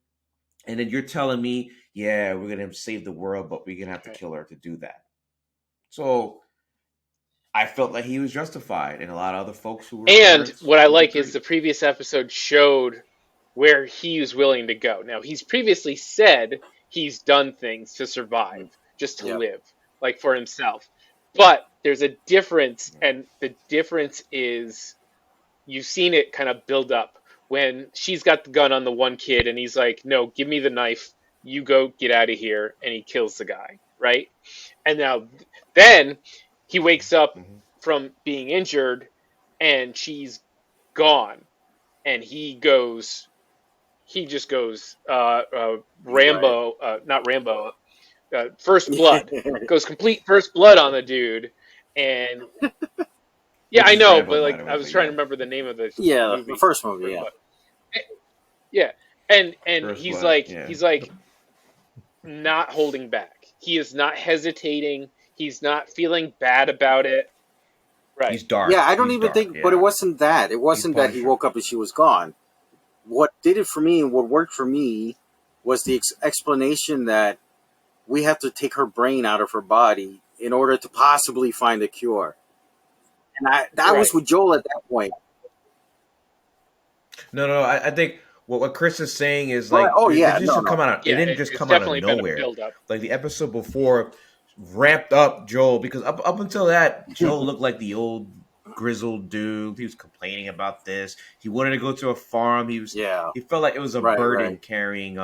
And then you're telling me, we're gonna save the world, but we're gonna have to Right. kill her to do that. So I felt like he was justified, and a lot of other folks who were And parents what I would like is agree. the previous episode showed where he was willing to go. Now, he's previously said he's done things to survive, just to Yep. live, like for himself. But there's a difference, and the difference is you've seen it kind of build up when she's got the gun on the one kid and he's like, no, give me the knife, you go get out of here, and he kills the guy, right? And now then he wakes up Mm-hmm. from being injured and she's gone, and he just goes Right. Rambo, not Rambo, first blood, goes complete first blood on the dude. And yeah, Which I is know, Rambo, but by like the I way. was But trying to yeah, remember the name of the Yeah, the movie, first movie. First Yeah. Blood. Yeah, and First he's Blood. like Yeah, not holding back. He is not hesitating. He's not feeling bad about it. Right. he's dark. Yeah, I don't He's even dark. think, but it Yeah, wasn't that. It he's wasn't that he Punisher. woke up and she was gone. What did it for me and what worked for me was the explanation that we have to take her brain out of her body in order to possibly find a cure. And that was Right. with Joel at that point. No. I think what Chris is saying is But like oh it yeah, just no, should come no, out. It Yeah, didn't just it's come out of definitely been a nowhere. build up. Like the episode before ramped up Joel because up until that Joel looked like the old grizzled dude. He was complaining about this. He wanted to go to a farm. yeah, He felt like it was a right, burden right, carrying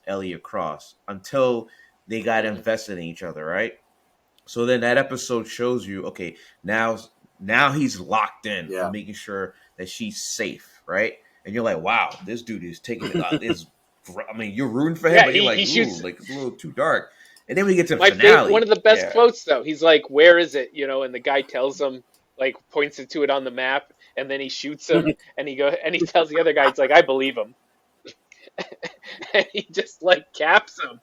Ellie across until they got Hmm. invested in each other, right? So then that episode shows you, okay, now he's locked in Yeah. on making sure that she's safe, right? And you're like, wow, this dude is taking it out. I mean, you're rooting for him, Yeah, but you're like, he ooh, shoots. like it's a little too dark. And then we get to the My favorite, one finale. of the best Yeah. quotes though. He's like, "Where is it?" And the guy tells him, like, points it to it on the map, and then he shoots him, and he tells the other guy, "It's like I believe him," and he just like caps him.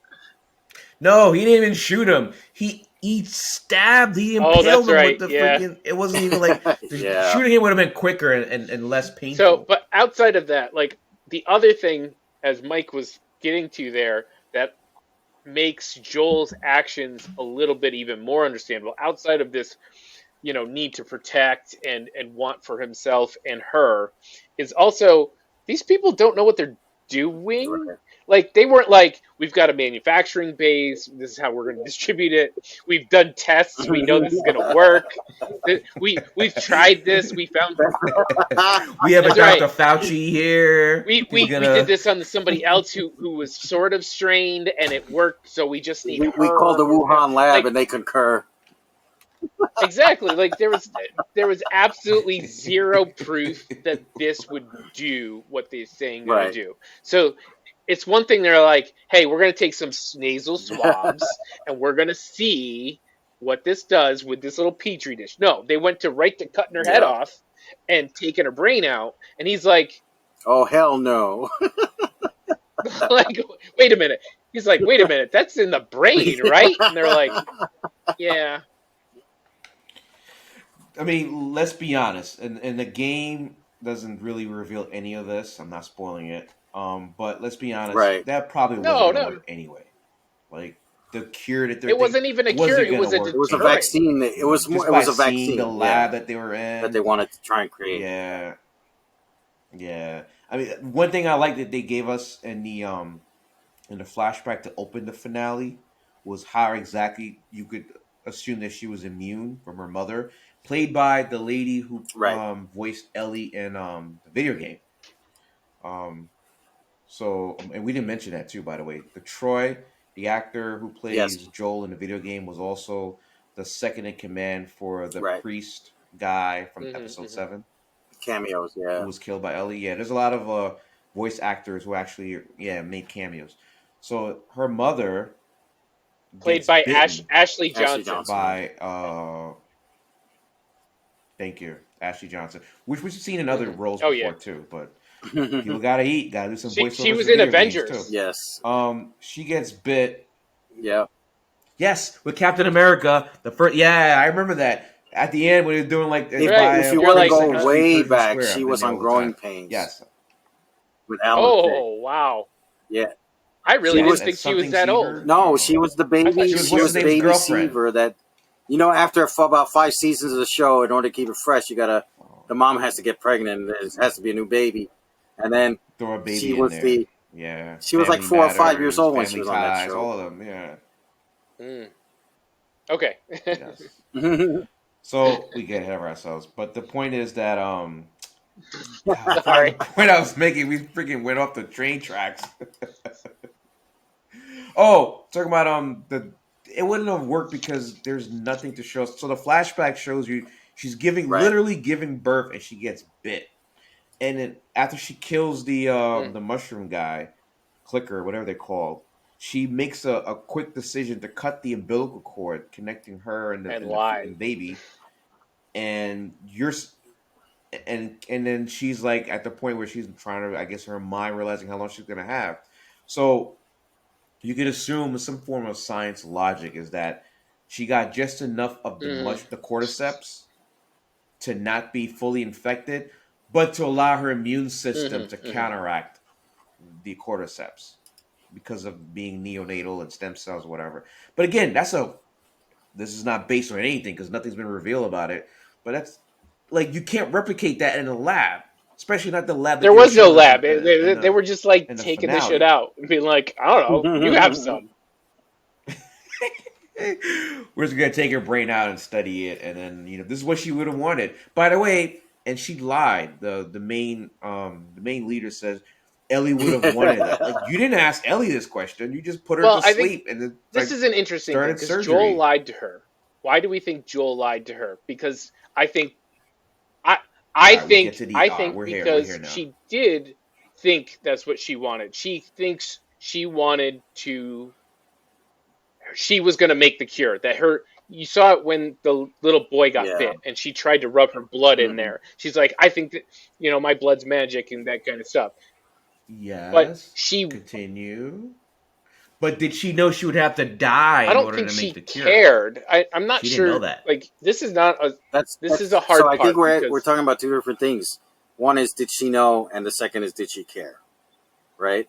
No, he didn't even shoot him. He stabbed, he Oh, impaled that's him with right. the Yeah. freaking. It wasn't even like Yeah. shooting him would have been quicker and less So, painful. but outside of that, like the other thing, as Mike was getting to there, that makes Joel's actions a little bit even more understandable outside of this, need to protect and want for himself and her, is also these people don't know what they're doing. Right. Like they weren't like, we've got a manufacturing base, this is how we're going to distribute it, we've done tests, we know this is going to work, we've tried this, we found We have a that's Dr. right. Fauci here. we He's we, we did gonna. this on somebody else who was sort of strained and it worked, so we just need We her. called the Wuhan lab Like, and they concur. exactly. Like there was absolutely zero proof that this would do what they're saying going Right. to do. So it's one thing they're like, hey, we're going to take some nasal swabs and we're going to see what this does with this little petri dish. No, they went to right to cutting her head Yeah. off and taking her brain out, and he's like, Oh, hell no. like, wait a minute. He's like, wait a minute, that's in the brain, right? And they're like, yeah. I mean, let's be honest. And the game doesn't really reveal any of this. I'm not spoiling it. But let's be honest. Right. That probably No, wasn't gonna no. work anyway. Like the cure that they're It wasn't even a cure. wasn't It gonna was a work. It was a deterrent. vaccine. It was more. Just It by was a seeing vaccine. the lab that they were in. that they wanted to try and create. Yeah. Yeah. I mean, one thing I like that they gave us in the flashback to open the finale was how exactly you could assume that she was immune from her mother, played by the lady who Right. voiced Ellie in the video game. So, and we didn't mention that too, by the way. The Troy, the actor who plays Yes. Joel in the video game, was also the second in command for the Right. priest guy from Mhm, episode mhm. 7 Cameos. who Yeah. was killed by Ellie. Yeah, there's a lot of voice actors who actually made cameos. So her mother Played gets by bitten Ashley Johnson. Johnson. by thank you, Ashley Johnson, which we've seen in other roles Oh, before yeah. too. But people gotta eat, gotta do some She voiceovers was for in video games, Avengers. too. Yes. She gets bit. Yeah. Yes, with Captain America, the first. Yeah, I remember that. At the end, when he was doing like, If, Right. if you You're want to like, go huh? way Pershing back, Square, she I've was been there on all the Growing time. Pains. Yes. With Alan Thicke. Oh, wow. Yeah. I really She didn't was- think she was something that Seaver? old. No, she was the baby. thought She she was, was the what's-her-name's baby girlfriend. Seaver that, after about 5 seasons of the show, in order to keep it fresh, the mom has to get pregnant. There has to be a new baby, and then Throw a baby she in was there. Yeah. she was like Family 4 or 5 years Matters, old when she Family was on that Ties, show. all of them. Yeah. Mm. Okay. Yes. So we get ahead of ourselves, but the point is that Sorry. the point I was making, we freaking went off the train tracks. Oh, talking about it wouldn't have worked because there's nothing to show. So the flashback shows you she's Right. literally giving birth, and she gets bit, and then after she kills the Mm. the mushroom guy, clicker, whatever they call, she makes a quick decision to cut the umbilical cord connecting her and the, And and the lie. and baby, and and then she's like at the point where she's trying to, I guess, her mind realizing how long she's gonna have. So you could assume some form of science logic is that she got just enough of the cordyceps to not be fully infected, but to allow her immune system to counteract the cordyceps because of being neonatal and stem cells, whatever. But again, this is not based on anything because nothing's been revealed about it. But that's like, you can't replicate that in a lab, especially not the lab. That There they was no showed us lab. in They the- were just like in the taking the finale. shit out and being like, I don't know, you have some. We're just gonna take her brain out and study it, and then this is what she would have wanted. By the way, and she lied. The main leader says Ellie would have wanted that. Like, you didn't ask Ellie this question. You just put her Well, to I think sleep, and then This is an interesting thing started because surgery. Joel lied to her. Why do we think Joel lied to her? Because I think I All I right, we get think to the. I All right, think we're here. We're because here now. she did think that's what she wanted. She thinks she was going to make the cure. That her you saw it when the little boy got Yeah. bit and she tried to rub her blood in Hmm. there. She's like, I think that my blood's magic and that kind of stuff. But Yes. she Continue. But did she know she would have to die I in don't order think to make she the cure? cared. I'm not She didn't know sure. that. Like this is a So hard I think part we're because talking about two different things. One is did she know, and the second is did she care, right?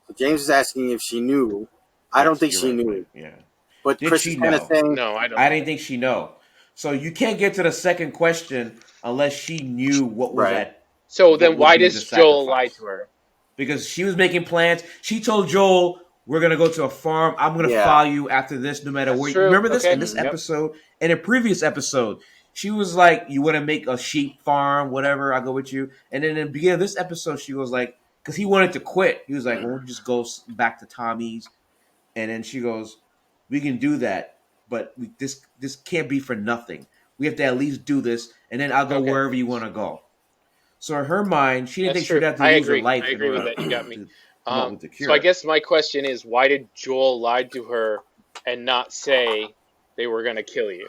So James is asking if she knew. I don't Yes, think you're she right, Mike. knew, Yeah. but Did Chris she is kind of know? saying, no, I don't I know. didn't think she know. So you can't get to the second question unless she knew right? So what then would why be the does Joel lie sacrifice. to her? Because she was making plans. She told Joel, "We're gonna go to a farm. I'm gonna Yeah. follow you after this, no matter That's where." You true. remember this in Okay. this Hmm. Yep. episode and a previous episode. She was like, "You want to make a sheep farm, whatever. I'll go with you." And then in the beginning of this episode, she was like, because he wanted to quit. He was like, "Well, we'll just go back to Tommy's." And then she goes, "We can do that, but this can't be for nothing. We have to at least do this, and then I'll go Okay. wherever you want to go." So in her mind, she didn't That's think she would true. have to I lose her agree. I life in agree with order that. You got me. to come up with the So I cure. guess my question is, why did Joel lie to her and not say they were going to kill you?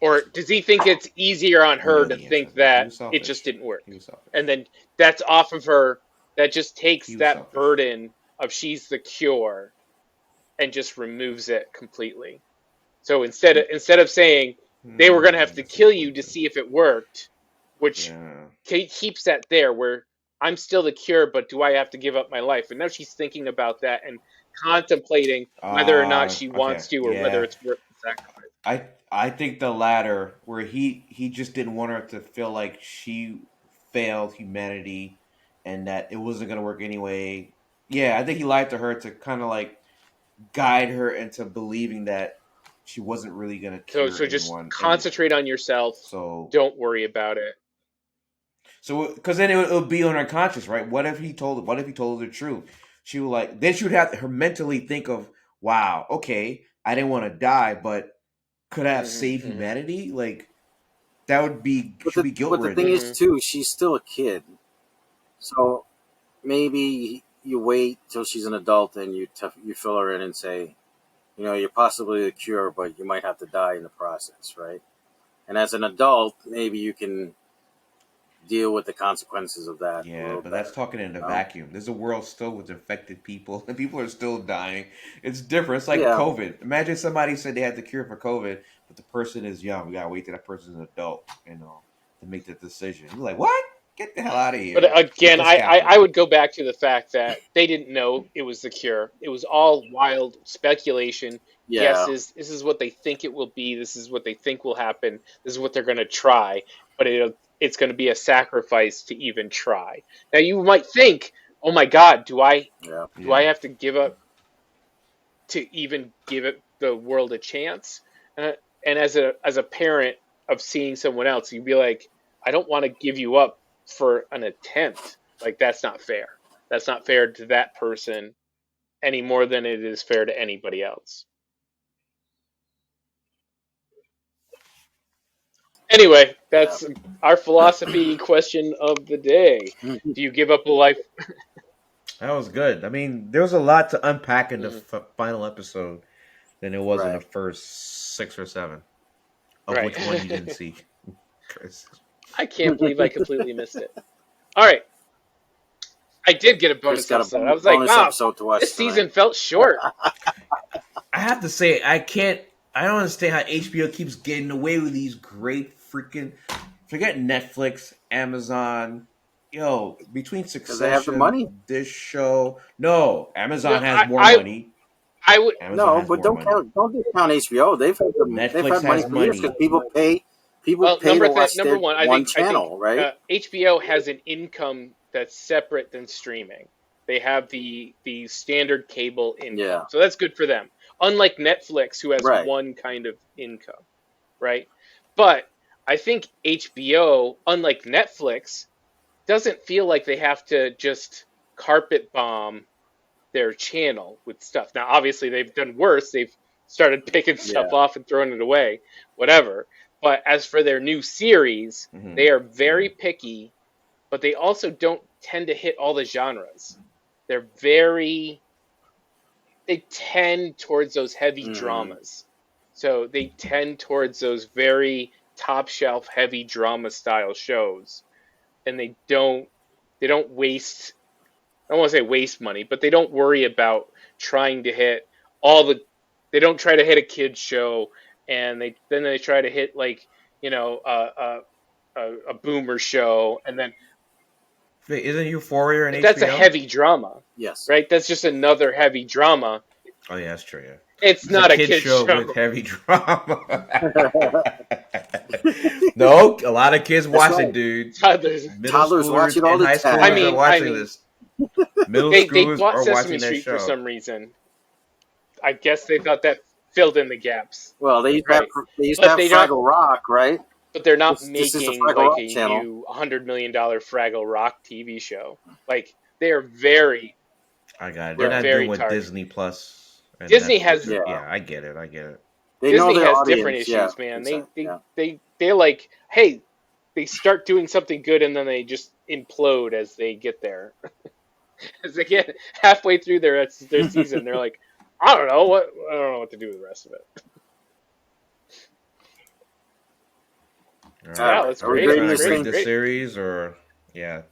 Or does he think it's easier on We her know to the answer think to that. He that was it just selfish. didn't work? He was selfish. And then that's off of her. That just takes He was that selfish. burden of she's the cure and just removes it completely. So instead of saying they were going to have to That's a good kill you point to too. see if it worked, which Yeah. keeps that there where I'm still the cure, but do I have to give up my life? And now she's thinking about that and contemplating whether or not she Okay. wants to or whether Yeah. it's worth the sacrifice. I think the latter, where he just didn't want her to feel like she failed humanity, and that it wasn't gonna work anyway. Yeah, I think he lied to her to kind of like guide her into believing that she wasn't really gonna cure So just anyone anyway. concentrate on yourself. So Don't worry about it. because then it would be on her conscience, right? What if he told her the truth? She would like then she would have to her mentally think of, wow, okay, I didn't want to die, but could I have Hmm. saved Hmm. humanity? Like that would be But should the be guilt but the thing ridden. is Hmm. too, she's still a kid. So maybe you wait till she's an adult and you fill her in and say, you're possibly the cure, but you might have to die in the process, right? And as an adult, maybe you can deal with the consequences of that a Yeah, little but that's better. talking in a You know? vacuum. There's a world still with infected people, and people are still dying. It's different. It's like Yeah. COVID. Imagine somebody said they had the cure for COVID, but the person is young. We gotta wait till that person's an adult, to make the decision. You're like, what? Get the hell out of But here. Get again, the I scaffolding. would go back to the fact that they didn't know it was the cure. It was all wild speculation, Yeah. guesses. This is what they think it will be. This is what they think will happen. This is what they're going to try. But it's going to be a sacrifice to even try. Now you might think, oh my God, Yeah. do I Yeah. have to give up to even give it the world a chance? Uh, and as a parent of seeing someone else, you'd be like, I don't want to give you up for an attempt. Like that's not fair. That's not fair to that person any more than it is fair to anybody else. Anyway, Yeah. that's our philosophy question of the day. Do you give up a life? That was good. I mean, there was a lot to unpack in the Mhm. final episode than it was in the Right. first 6 or 7, of Right. which one you didn't see, Chris. I can't believe I completely missed it. All right, I did get a Chris bonus got a episode. I was like, bonus wow, episode to watch this tonight. season felt short. I have to say, I can't. I don't understand how HBO keeps getting away with these great freaking. Forget Netflix, Amazon. Yo, between Because they have the Succession, money. this show. No, No, Amazon has more money. I would. Amazon No, has but more money. don't discount HBO. They've Netflix had money has for years because money. people Well, pay to watch number their one, one I think channel, right? HBO has an income that's separate than streaming. They have the standard cable income, Yeah. so that's good for them. Unlike Netflix, who has Right. one kind of income, right? But I think HBO, unlike Netflix, doesn't feel like they have to just carpet bomb their channel with stuff. Now, obviously, they've done worse. They've started picking stuff off and throwing it away, whatever. But as for their new series, they are very picky, but they also don't tend to hit all the genres. They're very, they tend towards those heavy dramas. So they tend towards those very top shelf heavy drama style shows. And they don't waste, I don't want to say waste money, but they don't worry about trying to hit they don't try to hit a kid's show, and they try to hit like, a boomer show, and then Wait, isn't Euphoria an HBO? that's a heavy drama. Yes. Right? That's just another heavy drama. Oh yeah, that's true. Yeah, It's not a kid's show with heavy drama. No, a lot of kids watch it, dude. Toddlers watch it all the time. I mean, watching this. Middle they schoolers bought are Sesame watching that Street show for some reason. I guess they thought that filled in the gaps. Well, they used to have they Fraggle Rock, right? But they're not This is the making Fraggle like Rock a channel. new $100 million Fraggle Rock TV show. Like, they are very. I got it. They're not doing what Disney Plus. Disney has. Yeah, I get it. Disney has different issues, man. They're like, hey, they start doing something good and then they just implode as they get there. As they get halfway through their season, they're like, I don't know what to do with the rest of it. Wow, that's are great. we grading the series, or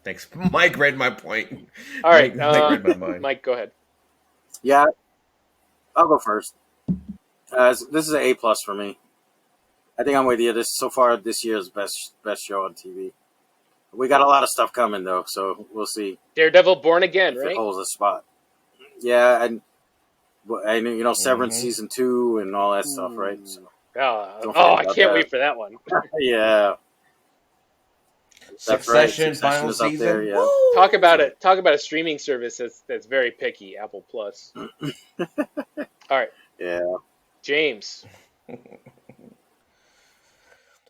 thanks. Mike read my point. All right, Mike read my mind. Mike, go ahead. Yeah, I'll go first. This is an A+ for me. I think I'm with you. So far, this year's best show on TV. We got a lot of stuff coming though, so we'll see. Daredevil Born Again, right? It holds a spot. Yeah, and Severance season 2 and all that stuff, right? So, I can't wait for that one. Yeah. Succession final is up season. there, yeah. Talk about a streaming service that's very picky, Apple Plus. All right. Yeah. James.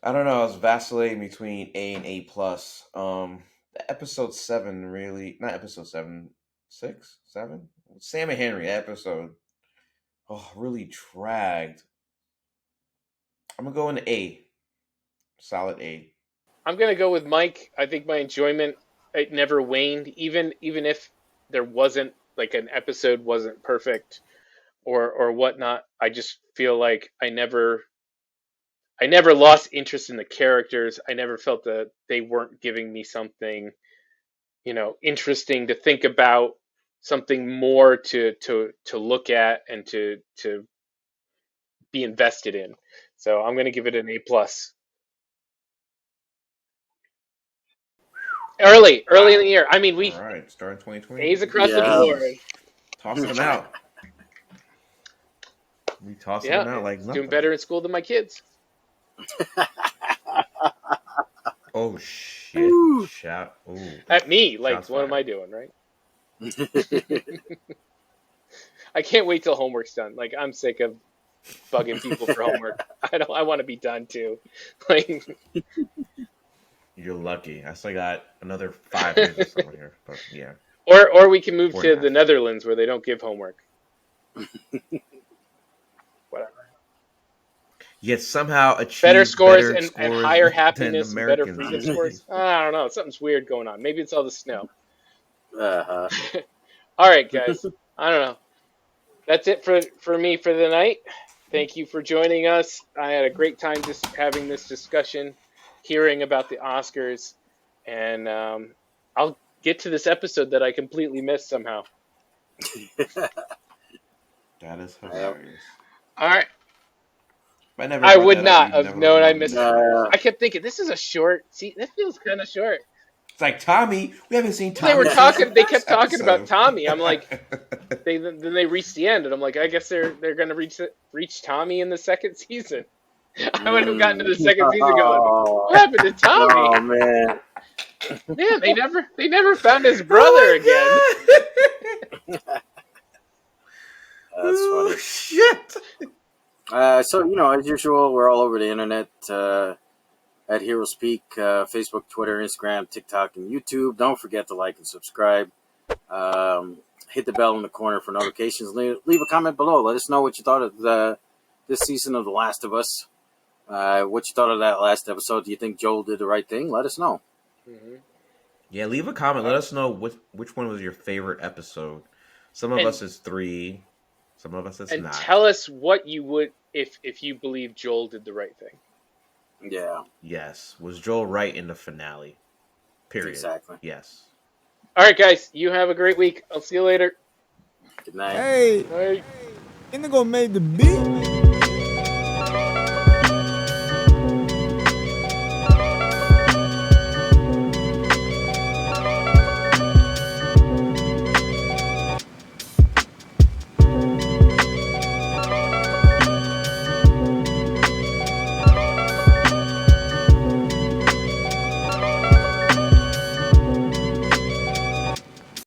I don't know. I was vacillating between A and A+. The episode 7 really, not episode 7, 6, 7? Sam and Henry episode. Really dragged. I'm gonna go into A. Solid A. I'm gonna go with Mike. I think my enjoyment, it never waned, even if there wasn't like an episode wasn't perfect or whatnot. I just feel like I never lost interest in the characters. I never felt that they weren't giving me something, interesting to think about, something more to look at and to be invested in. So I'm going to give it an A+. Early in the year. I mean, all right, starting 2020. A's across the board. Tossing them out. We tossing them out like nothing. Doing better in school than my kids. Oh shit! Shout! Ooh. At me, like, Shots what fired. am I doing, right? I can't wait till homework's done. Like, I'm sick of bugging people for homework. I want to be done too. Like, you're lucky. I still got another 5 years or something here, but yeah. Or we can move to 4.5. the Netherlands where they don't give homework. Whatever. Yet somehow achieve Better scores and higher than happiness, and better Americans. freedom scores. I don't know. Something's weird going on. Maybe it's all the snow. Uh-huh. All right, guys. I don't know. That's it for me for the night. Thank you for joining us. I had a great time just having this discussion, hearing about the Oscars, and I'll get to this episode that I completely missed somehow. That is hilarious. All right. I would not have known I missed it. No. I kept thinking, this is a short. See, that feels kind of short. It's like Tommy. We haven't seen Tommy. They kept talking about Tommy. I'm like, then they reached the end, and I'm like, I guess they're gonna reach Tommy in the second season. I would have gotten to the second season going, what happened to Tommy? Oh man. Man, they never found his brother again. That's funny. Shit. So, as usual, we're all over the internet at Hero Speak, Facebook, Twitter, Instagram, TikTok, and YouTube. Don't forget to like and subscribe. Hit the bell in the corner for notifications. Leave a comment below. Let us know what you thought of this season of The Last of Us. What you thought of that last episode? Do you think Joel did the right thing? Let us know. Mm-hmm. Yeah, leave a comment. Let us know which one was your favorite episode. Some of us is 3. Some of us is And not. tell us what you would if you believe Joel did the right thing. Yeah. Yes. Was Joel right in the finale? Period. Exactly. Yes. All right, guys. You have a great week. I'll see you later. Good night. Hey, Bye. Indigo made the beat.